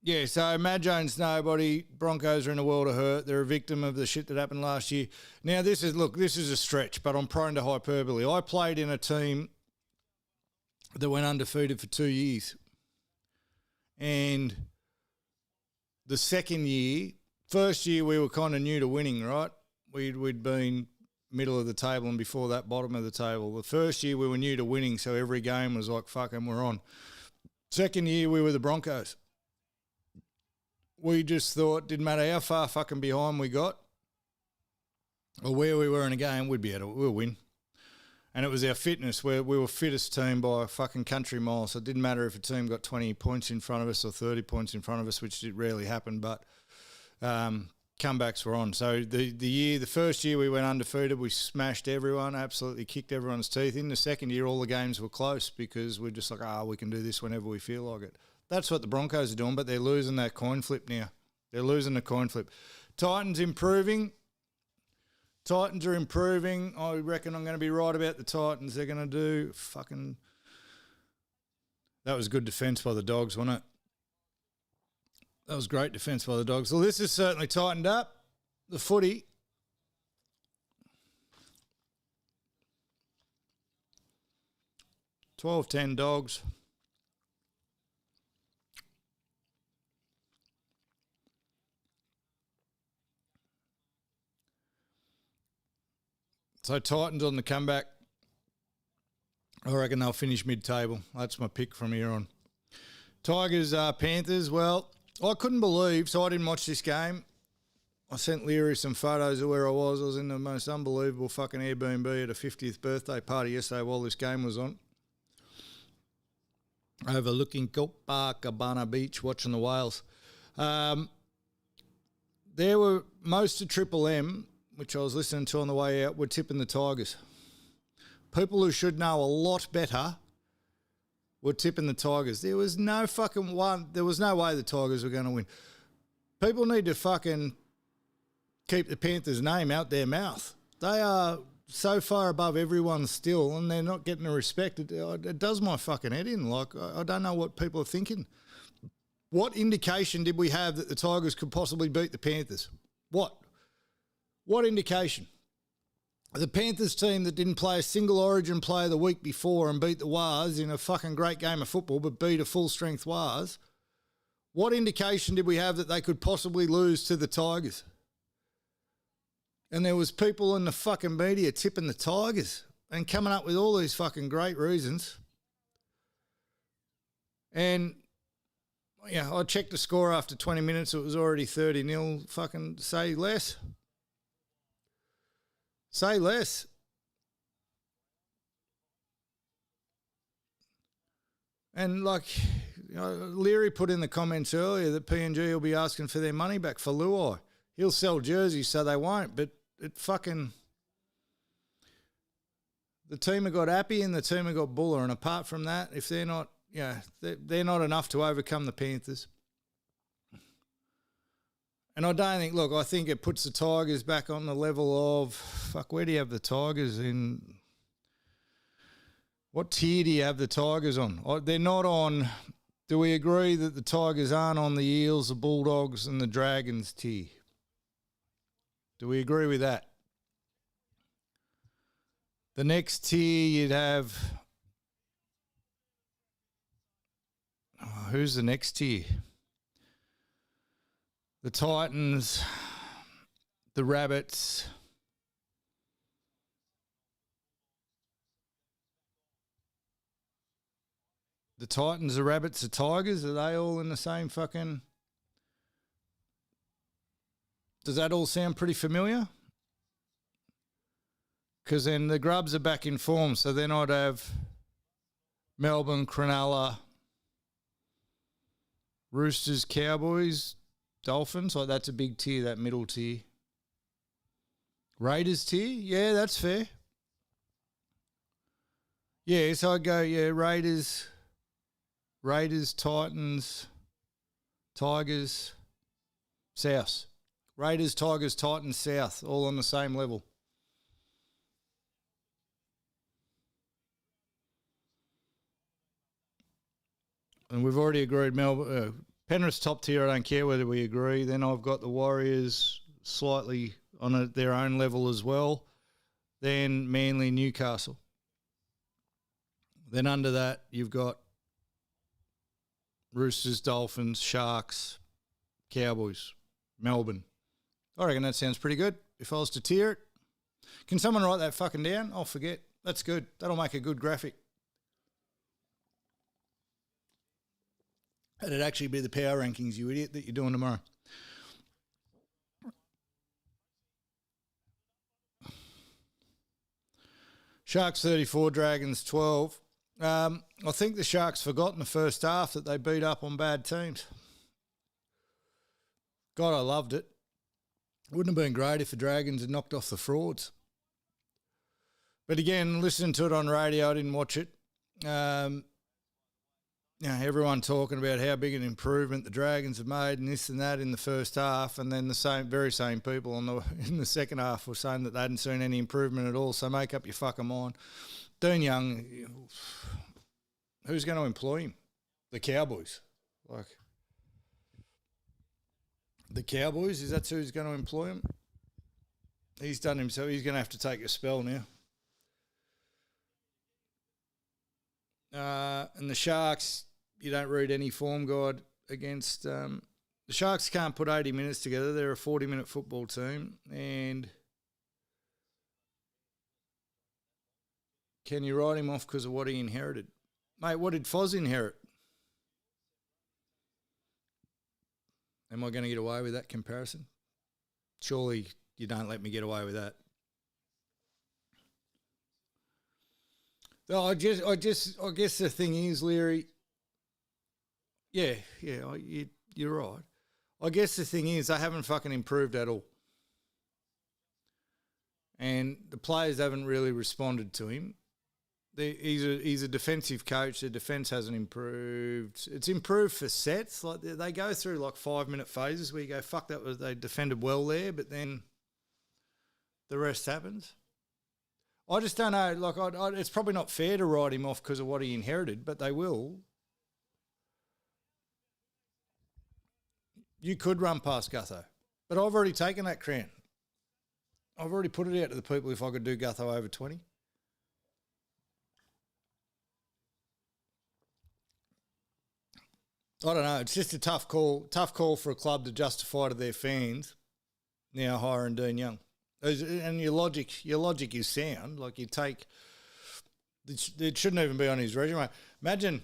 Yeah, so Matt Jones, nobody. Broncos are in a world of hurt. They're a victim of the shit that happened last year. Now, this is a stretch, but I'm prone to hyperbole. I played in a team that went undefeated for 2 years. And the second year, first year we were kind of new to winning, right? We'd been middle of the table and before that bottom of the table. The first year we were new to winning, so every game was like, fucking, we're on. Second year we were the Broncos. We just thought, didn't matter how far fucking behind we got or where we were in a game, we'll win. And it was our fitness, where we were fittest team by a fucking country mile. So it didn't matter if a team got 20 points in front of us or 30 points in front of us, which did rarely happen, but comebacks were on. So the first year we went undefeated, we smashed everyone, absolutely kicked everyone's teeth in. The second year, all the games were close because we're just like, we can do this whenever we feel like it. That's what the Broncos are doing, but they're losing that coin flip now. They're losing the coin flip. Titans improving. Titans are improving. I reckon I'm going to be right about the Titans. They're going to do fucking... That was good defence by the Dogs, wasn't it? That was great defence by the Dogs. Well, this has certainly tightened up. The footy. $12-10 Dogs. So Titans on the comeback. I reckon they'll finish mid-table. That's my pick from here on. Tigers, Panthers. Well, I couldn't believe, so I didn't watch this game. I sent Leary some photos of where I was. I was in the most unbelievable fucking Airbnb at a 50th birthday party yesterday while this game was on. Overlooking Copacabana Beach, watching the whales. There were most of Triple M, which I was listening to on the way out, were tipping the Tigers. People who should know a lot better were tipping the Tigers. There was no way the Tigers were going to win. People need to fucking keep the Panthers' name out their mouth. They are so far above everyone still, and they're not getting the respect. It does my fucking head in. Like, I don't know what people are thinking. What indication did we have that the Tigers could possibly beat the Panthers? What indication? The Panthers team that didn't play a single Origin player the week before and beat the Wars in a fucking great game of football, but beat a full-strength Wars. What indication did we have that they could possibly lose to the Tigers? And there was people in the fucking media tipping the Tigers and coming up with all these fucking great reasons. And, yeah, I checked the score after 20 minutes. It was already 30-0. Fucking say less. Say less. And, like, you know, Leary put in the comments earlier that PNG will be asking for their money back for Luai. He'll sell jerseys so they won't, but it fucking... The team have got Appy and the team have got Buller, and apart from that, if they're not... Yeah, they're not enough to overcome the Panthers. And I don't think, look, I think it puts the Tigers back on the level of, fuck, where do you have the Tigers in? What tier do you have the Tigers on? They're not on, do we agree that the Tigers aren't on the Eels, the Bulldogs and the Dragons tier? Do we agree with that? The next tier you'd have... who's the next tier? The Titans, the Rabbits, the Titans, the Rabbits, the Tigers, are they all in the same fucking... Does that all sound pretty familiar? Because then the Grubs are back in form, so then I'd have Melbourne, Cronulla, Roosters, Cowboys, Dolphins. Like, that's a big tier, that middle tier. Raiders tier? Yeah, that's fair. Yeah, so I'd go, Raiders, Titans, Tigers, South. Raiders, Tigers, Titans, South, all on the same level. And we've already agreed Melbourne, Penrith's top tier. I don't care whether we agree. Then I've got the Warriors slightly on their own level as well. Then Manly, Newcastle. Then under that, you've got Roosters, Dolphins, Sharks, Cowboys, Melbourne. I reckon that sounds pretty good if I was to tier it. Can someone write that fucking down? I'll forget. That's good. That'll make a good graphic. It'd actually be the power rankings, you idiot, that you're doing tomorrow. Sharks 34, Dragons 12. I think the Sharks forgot in the first half that they beat up on bad teams. God, I loved it. Wouldn't have been great if the Dragons had knocked off the Frauds. But again, listening to it on radio, I didn't watch it. Everyone talking about how big an improvement the Dragons have made and this and that in the first half, and then the very same people in the second half were saying that they hadn't seen any improvement at all. So make up your fucking mind. Dean Young, who's going to employ him? The Cowboys. Like, the Cowboys, is that who's going to employ him? He's done himself. He's going to have to take a spell now. And the Sharks, you don't read any form guide against... the Sharks can't put 80 minutes together. They're a 40-minute football team. And can you write him off because of what he inherited? Mate, what did Foz inherit? Am I going to get away with that comparison? Surely you don't let me get away with that. I guess the thing is, Leary, you're right. I guess the thing is they haven't fucking improved at all. And the players haven't really responded to him. He's a defensive coach. The defence hasn't improved. It's improved for sets. Like they go through like 5-minute phases where you go, fuck, they defended well there, but then the rest happens. I just don't know. Like, it's probably not fair to write him off because of what he inherited, but they will. You could run past Gutho. But I've already taken that crown. I've already put it out to the people if I could do Gutho over 20. I don't know. It's just a tough call for a club to justify to their fans now hiring Dean Young. And your logic is sound. Like you take, it shouldn't even be on his resume. Imagine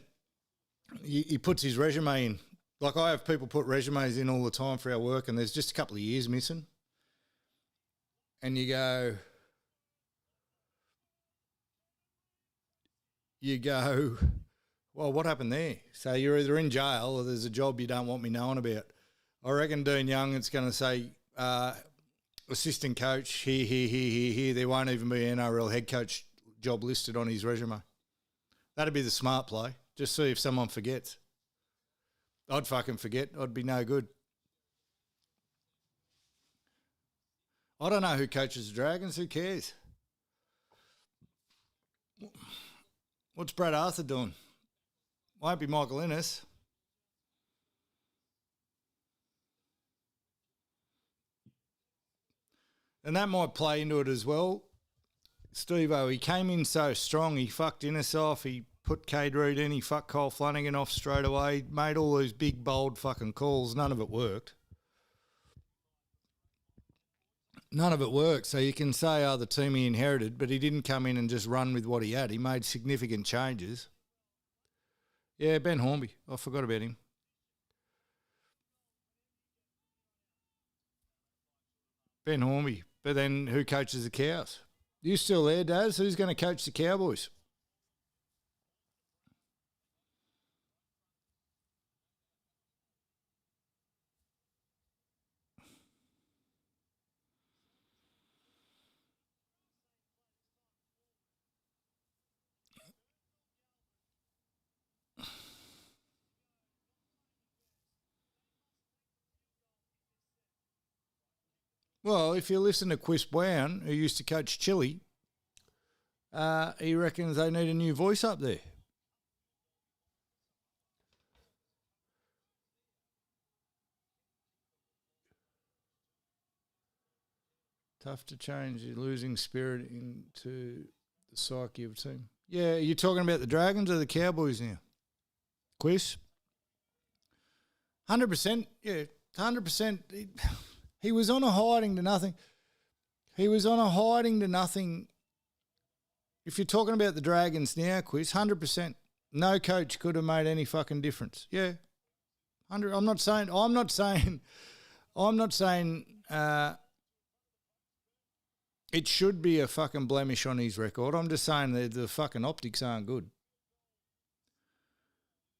he puts his resume in. Like I have people put resumes in all the time for our work, and there's just a couple of years missing. And you go, well, what happened there? So you're either in jail or there's a job you don't want me knowing about. I reckon Dean Young, it's going to say assistant coach, here. There won't even be an NRL head coach job listed on his resume. That'd be the smart play. Just see if someone forgets. I'd fucking forget. I'd be no good. I don't know who coaches the Dragons. Who cares? What's Brad Arthur doing? Won't be Michael Innes. And that might play into it as well. Steve-O, he came in so strong. He fucked Innes off. He put Cade Reed in. He fucked Kyle Flanagan off straight away. Made all those big, bold fucking calls. None of it worked. So you can say, the team he inherited, but he didn't come in and just run with what he had. He made significant changes. Yeah, Ben Hornby. I forgot about him. Ben Hornby. But then who coaches the Cows? You still there, Daz? Who's going to coach the Cowboys? Well, if you listen to Chris Brown, who used to coach Chile, he reckons they need a new voice up there. Tough to change your losing spirit into the psyche of a team. Yeah, you're talking about the Dragons or the Cowboys now? Quiz? 100%. Yeah, 100%. He was on a hiding to nothing. If you're talking about the Dragons now, Quiz, 100%. No coach could have made any fucking difference. Yeah. 100. I'm not saying it should be a fucking blemish on his record. I'm just saying that the fucking optics aren't good.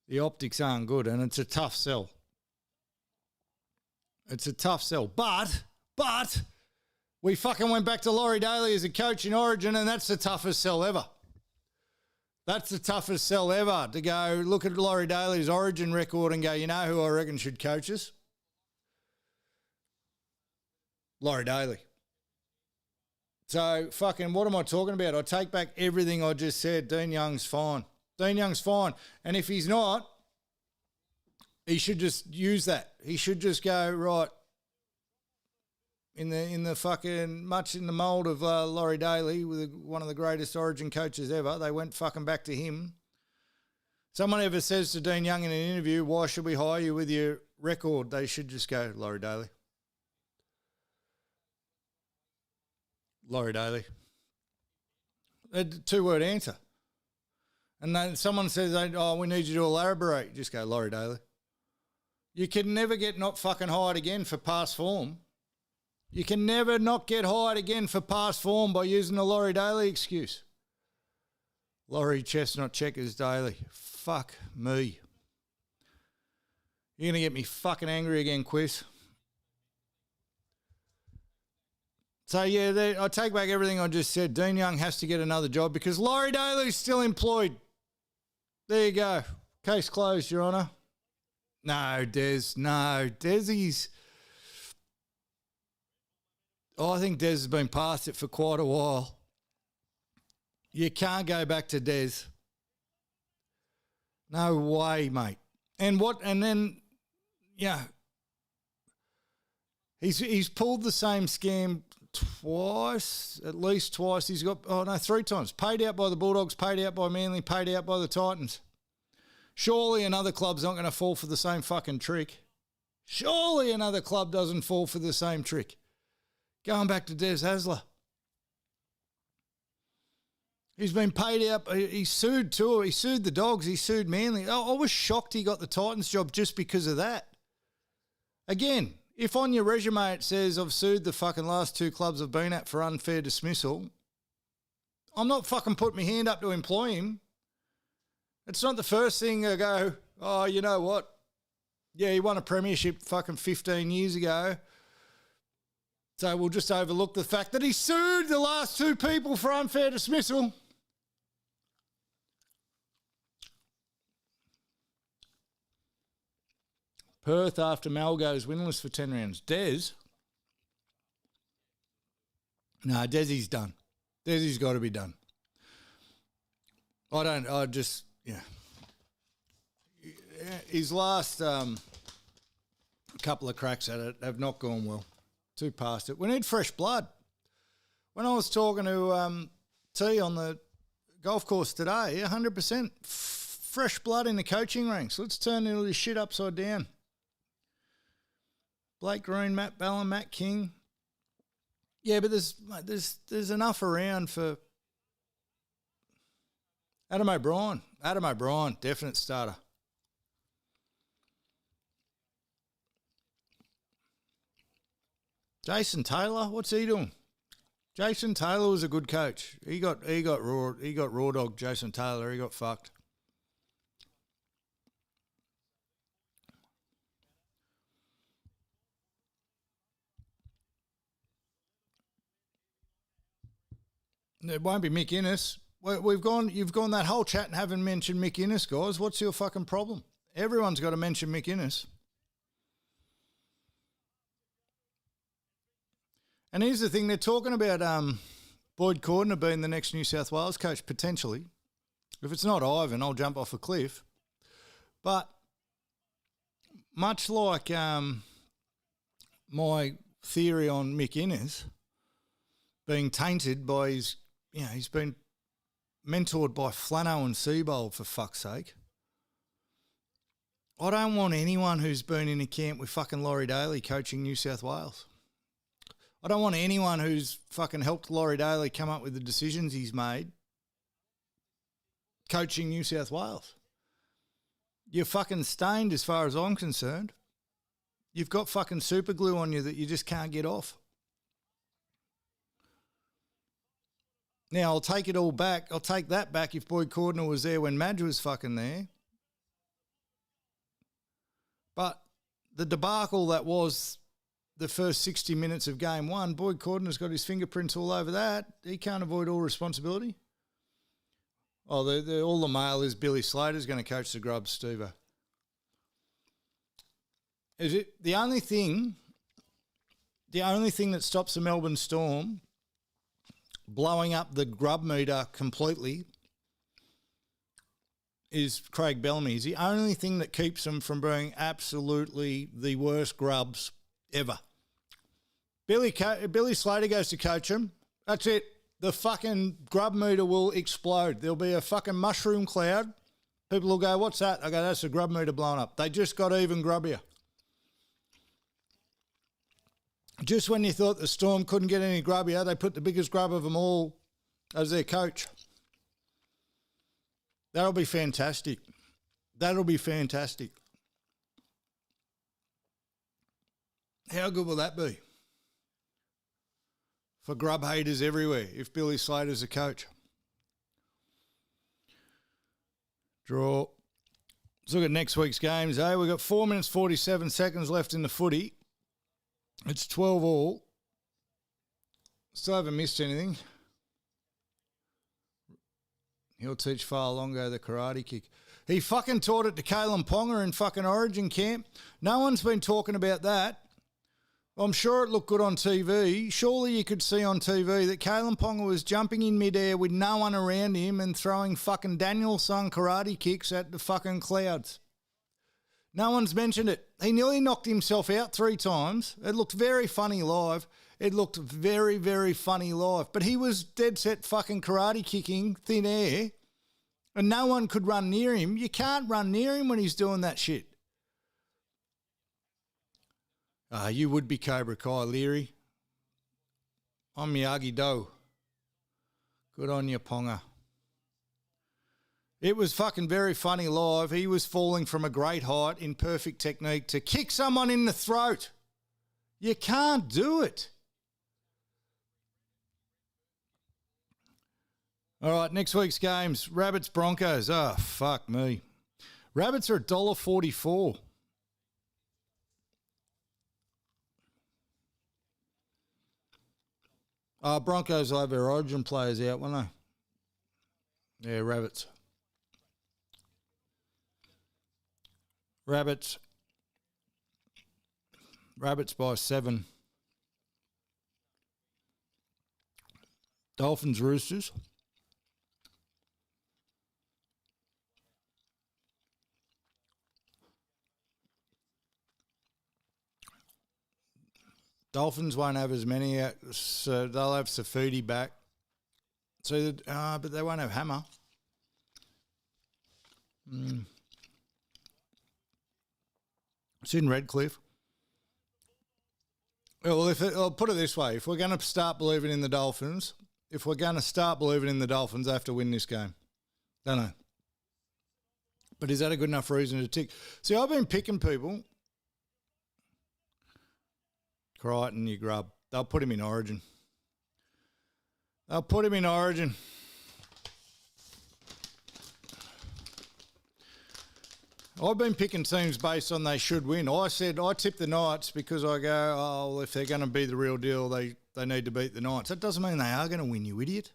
The optics aren't good, and it's a tough sell. But we fucking went back to Laurie Daly as a coach in Origin, and that's the toughest sell ever. That's the toughest sell ever, to go look at Laurie Daly's Origin record and go, you know who I reckon should coach us? Laurie Daly. So fucking what am I talking about? I take back everything I just said. Dean Young's fine. And if he's not, he should just use that. He should just go, right, in the fucking, much in the mould of Laurie Daly, with one of the greatest Origin coaches ever. They went fucking back to him. Someone ever says to Dean Young in an interview, why should we hire you with your record? They should just go, Laurie Daly. Laurie Daly. A two-word answer. And then someone says, oh, we need you to elaborate. Just go, Laurie Daly. You can never get not fucking hired again for past form. You can never not get hired again for past form by using the Laurie Daly excuse. Laurie Chestnut Checkers Daly. Fuck me. You're going to get me fucking angry again, Quiz. So, yeah, I take back everything I just said. Dean Young has to get another job because Laurie Daly's still employed. There you go. Case closed, Your Honour. No, Desi's... I think Des has been past it for quite a while. You can't go back to Des. No way, mate. And then, yeah, He's pulled the same scam twice, at least twice. He's got, 3 times. Paid out by the Bulldogs, paid out by Manly, paid out by the Titans. Surely another club's not going to fall for the same fucking trick. Surely another club doesn't fall for the same trick. Going back to Des Hasler. He's been paid out. He sued too. He sued the Dogs. He sued Manly. I was shocked he got the Titans job just because of that. Again, if on your resume it says I've sued the fucking last 2 clubs I've been at for unfair dismissal, I'm not fucking putting my hand up to employ him. It's not the first thing I go, oh, you know what? Yeah, he won a premiership fucking 15 years ago. So we'll just overlook the fact that he sued the last 2 people for unfair dismissal. Perth after Mal goes winless for 10 rounds. Desi's done. Desi's got to be done. His last couple of cracks at it have not gone well. Too past it. We need fresh blood. When I was talking to T on the golf course today, 100% fresh blood in the coaching ranks. Let's turn all this shit upside down. Blake Green, Matt Ballin, Matt King. Yeah, but there's enough around for Adam O'Brien. Adam O'Brien, definite starter. Jason Taylor, what's he doing? Jason Taylor was a good coach. He got raw dog. Jason Taylor, he got fucked. It won't be Mick Innes. You've gone that whole chat and haven't mentioned Mick Innes, guys. What's your fucking problem? Everyone's got to mention Mick Innes. And here's the thing, they're talking about Boyd Cordner being the next New South Wales coach, potentially. If it's not Ivan, I'll jump off a cliff. But much like my theory on Mick Innes being tainted by his, he's been mentored by Flano and Seabold, for fuck's sake. I don't want anyone who's been in a camp with fucking Laurie Daly coaching New South Wales. I don't want anyone who's fucking helped Laurie Daly come up with the decisions he's made coaching New South Wales. You're fucking stained as far as I'm concerned. You've got fucking super glue on you that you just can't get off. Now, I'll take it all back. I'll take that back if Boyd Cordner was there when Madge was fucking there. But the debacle that was the first 60 minutes of game 1, Boyd Cordner's got his fingerprints all over that. He can't avoid all responsibility. Oh, all the mail is Billy Slater's going to coach the Grubs, Steve-o. Is it the only thing that stops the Melbourne Storm blowing up the grub meter completely is Craig Bellamy. He's the only thing that keeps them from being absolutely the worst Grubs ever. Billy Slater goes to coach him. That's it. The fucking grub meter will explode. There'll be a fucking mushroom cloud. People will go, what's that? I go, that's the grub meter blowing up. They just got even grubbier. Just when you thought the Storm couldn't get any grubbier, they put the biggest grub of them all as their coach. That'll be fantastic. That'll be fantastic. How good will that be? For grub haters everywhere, if Billy Slater's a coach. Draw. Let's look at next week's games, eh? We've got 4 minutes, 47 seconds left in the footy. It's 12 all. Still haven't missed anything. He'll teach Fa'alongo the karate kick. He fucking taught it to Kalen Ponga in fucking Origin camp. No one's been talking about that. I'm sure it looked good on TV. Surely you could see on TV that Kalen Ponga was jumping in midair with no one around him and throwing fucking Daniel-sung karate kicks at the fucking clouds. No one's mentioned it. He nearly knocked himself out 3 times. It looked very funny live. It looked very, very funny live. But he was dead set fucking karate kicking thin air, and no one could run near him. You can't run near him when he's doing that shit. You would be Cobra Kai, Leary. I'm Miyagi-Do. Good on you, Ponga. It was fucking very funny live. He was falling from a great height in perfect technique to kick someone in the throat. You can't do it. All right, next week's games. Rabbits, Broncos. Oh, fuck me. Rabbits are $1.44. Broncos will have their Origin players out, won't they? Yeah, Rabbits. Rabbits by 7. Dolphins, Roosters. Dolphins won't have as many out, so they'll have Safudi back. So, but they won't have Hammer. It's in Redcliffe. Well, I'll put it this way. If we're going to start believing in the Dolphins, they have to win this game. Don't know. But is that a good enough reason to tick? See, I've been picking people. Crichton, you grub. They'll put him in Origin. I've been picking teams based on they should win. I said I tip the Knights because I go, if they're going to be the real deal, they need to beat the Knights. That doesn't mean they are going to win, you idiot.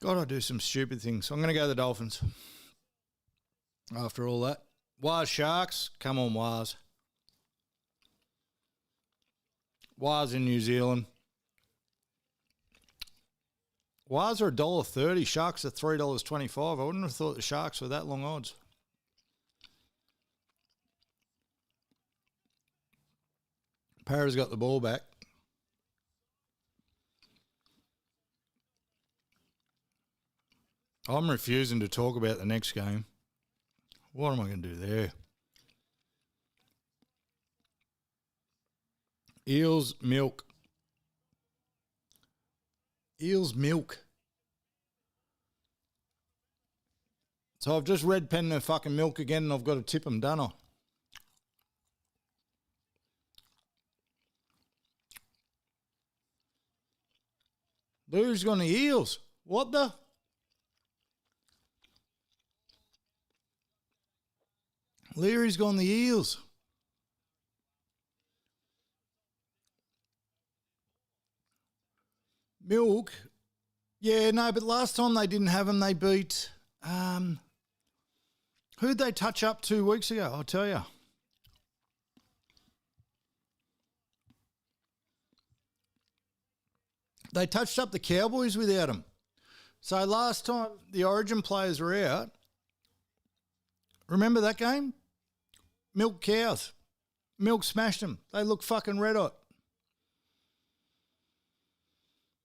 God, I do some stupid things. I'm going to go the Dolphins. After all that. Waz Sharks. Come on, Waz. Waz in New Zealand. Waz are $1.30. Sharks are $3.25. I wouldn't have thought the Sharks were that long odds. Para's got the ball back. I'm refusing to talk about the next game. What am I going to do there? Eels milk. So I've just red penned the fucking milk again and I've got to tip them, don't I? Leary's gone the Eels. What the? Leary's gone the Eels. Milk. Yeah, no, but last time they didn't have them, they beat... who'd they touch up 2 weeks ago? I'll tell you. They touched up the Cowboys without them. So last time the Origin players were out, remember that game? Milk cows. Milk smashed them. They look fucking red hot.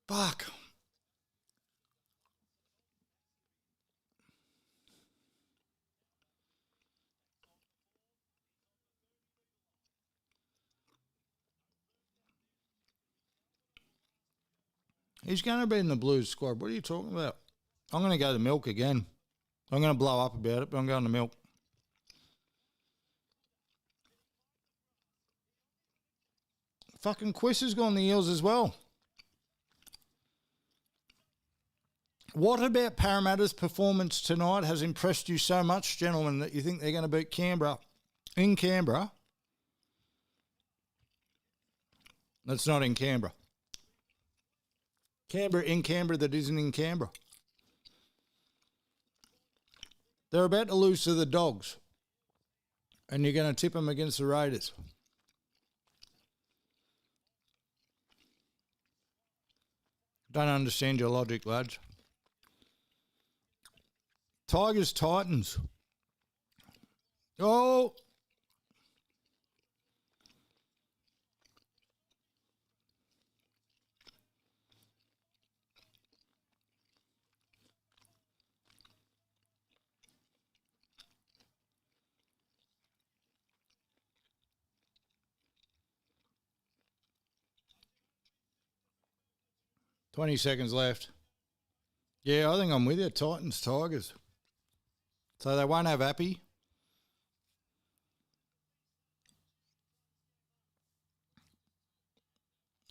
Fuck. He's going to be in the Blues squad. What are you talking about? I'm going to go to milk again. I'm going to blow up about it, but I'm going to milk. Fucking Quiss has gone the Eels as well. What about Parramatta's performance tonight has impressed you so much, gentlemen, that you think they're going to beat Canberra in Canberra? That's not in Canberra. Canberra in Canberra that isn't in Canberra. They're about to lose to the Dogs. And you're going to tip them against the Raiders. Don't understand your logic, lads. Tigers, Titans. Oh. $20 seconds left. Yeah, I think I'm with you. Titans, Tigers. So they won't have Appy.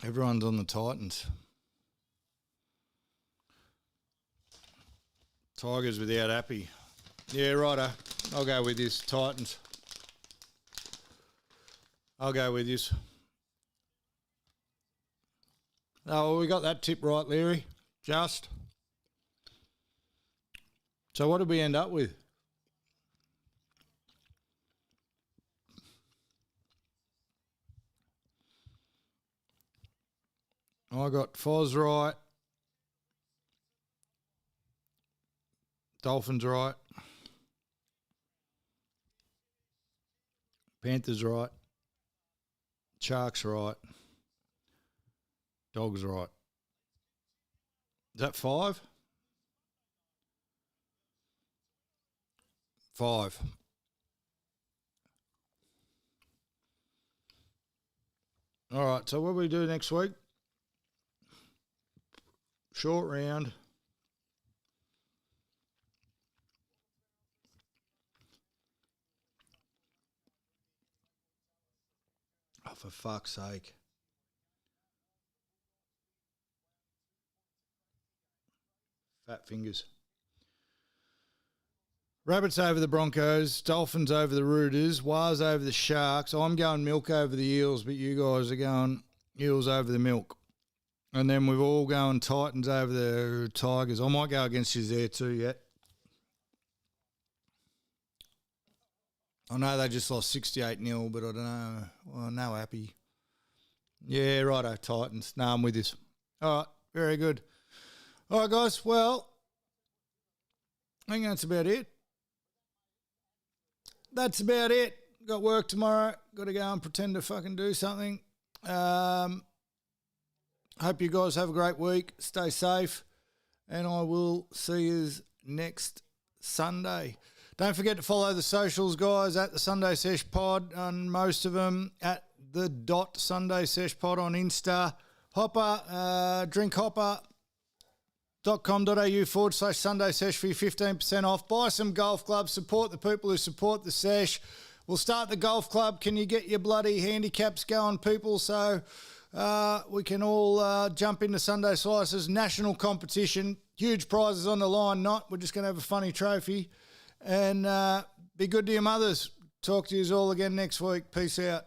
Everyone's on the Titans. Tigers without Appy. Yeah, righto. I'll go with this. Titans. I'll go with this. Oh, well, we got that tip right, Leary. Just. So what did we end up with? I got Foz right. Dolphins right. Panthers right. Sharks right. Dogs right. Is that 5? 5. All right, so what do we do next week? Short round. Oh, for fuck's sake. Fat fingers. Rabbits over the Broncos, Dolphins over the Roosters, Wars over the Sharks. I'm going Milk over the Eels, but you guys are going Eels over the Milk. And then we've all going Titans over the Tigers. I might go against you there too yet. I know they just lost 68-0, but I don't know. Well, no happy. Yeah, righto, Titans. No, I'm with this. All right, very good. All right, guys, well, I think that's about it. That's about it. Got work tomorrow. Got to go and pretend to fucking do something. Hope you guys have a great week. Stay safe. And I will see you next Sunday. Don't forget to follow the socials, guys, at the Sunday Sesh Pod on most of them, at the Sunday Sesh Pod on Insta. Hopper, drinkhopper.com.au/Sunday Sesh for your 15% off. Buy some golf clubs. Support the people who support the Sesh. We'll start the golf club. Can you get your bloody handicaps going, people? So we can all jump into Sunday Slices. National competition. Huge prizes on the line. We're just going to have a funny trophy. And be good to your mothers. Talk to you all again next week. Peace out.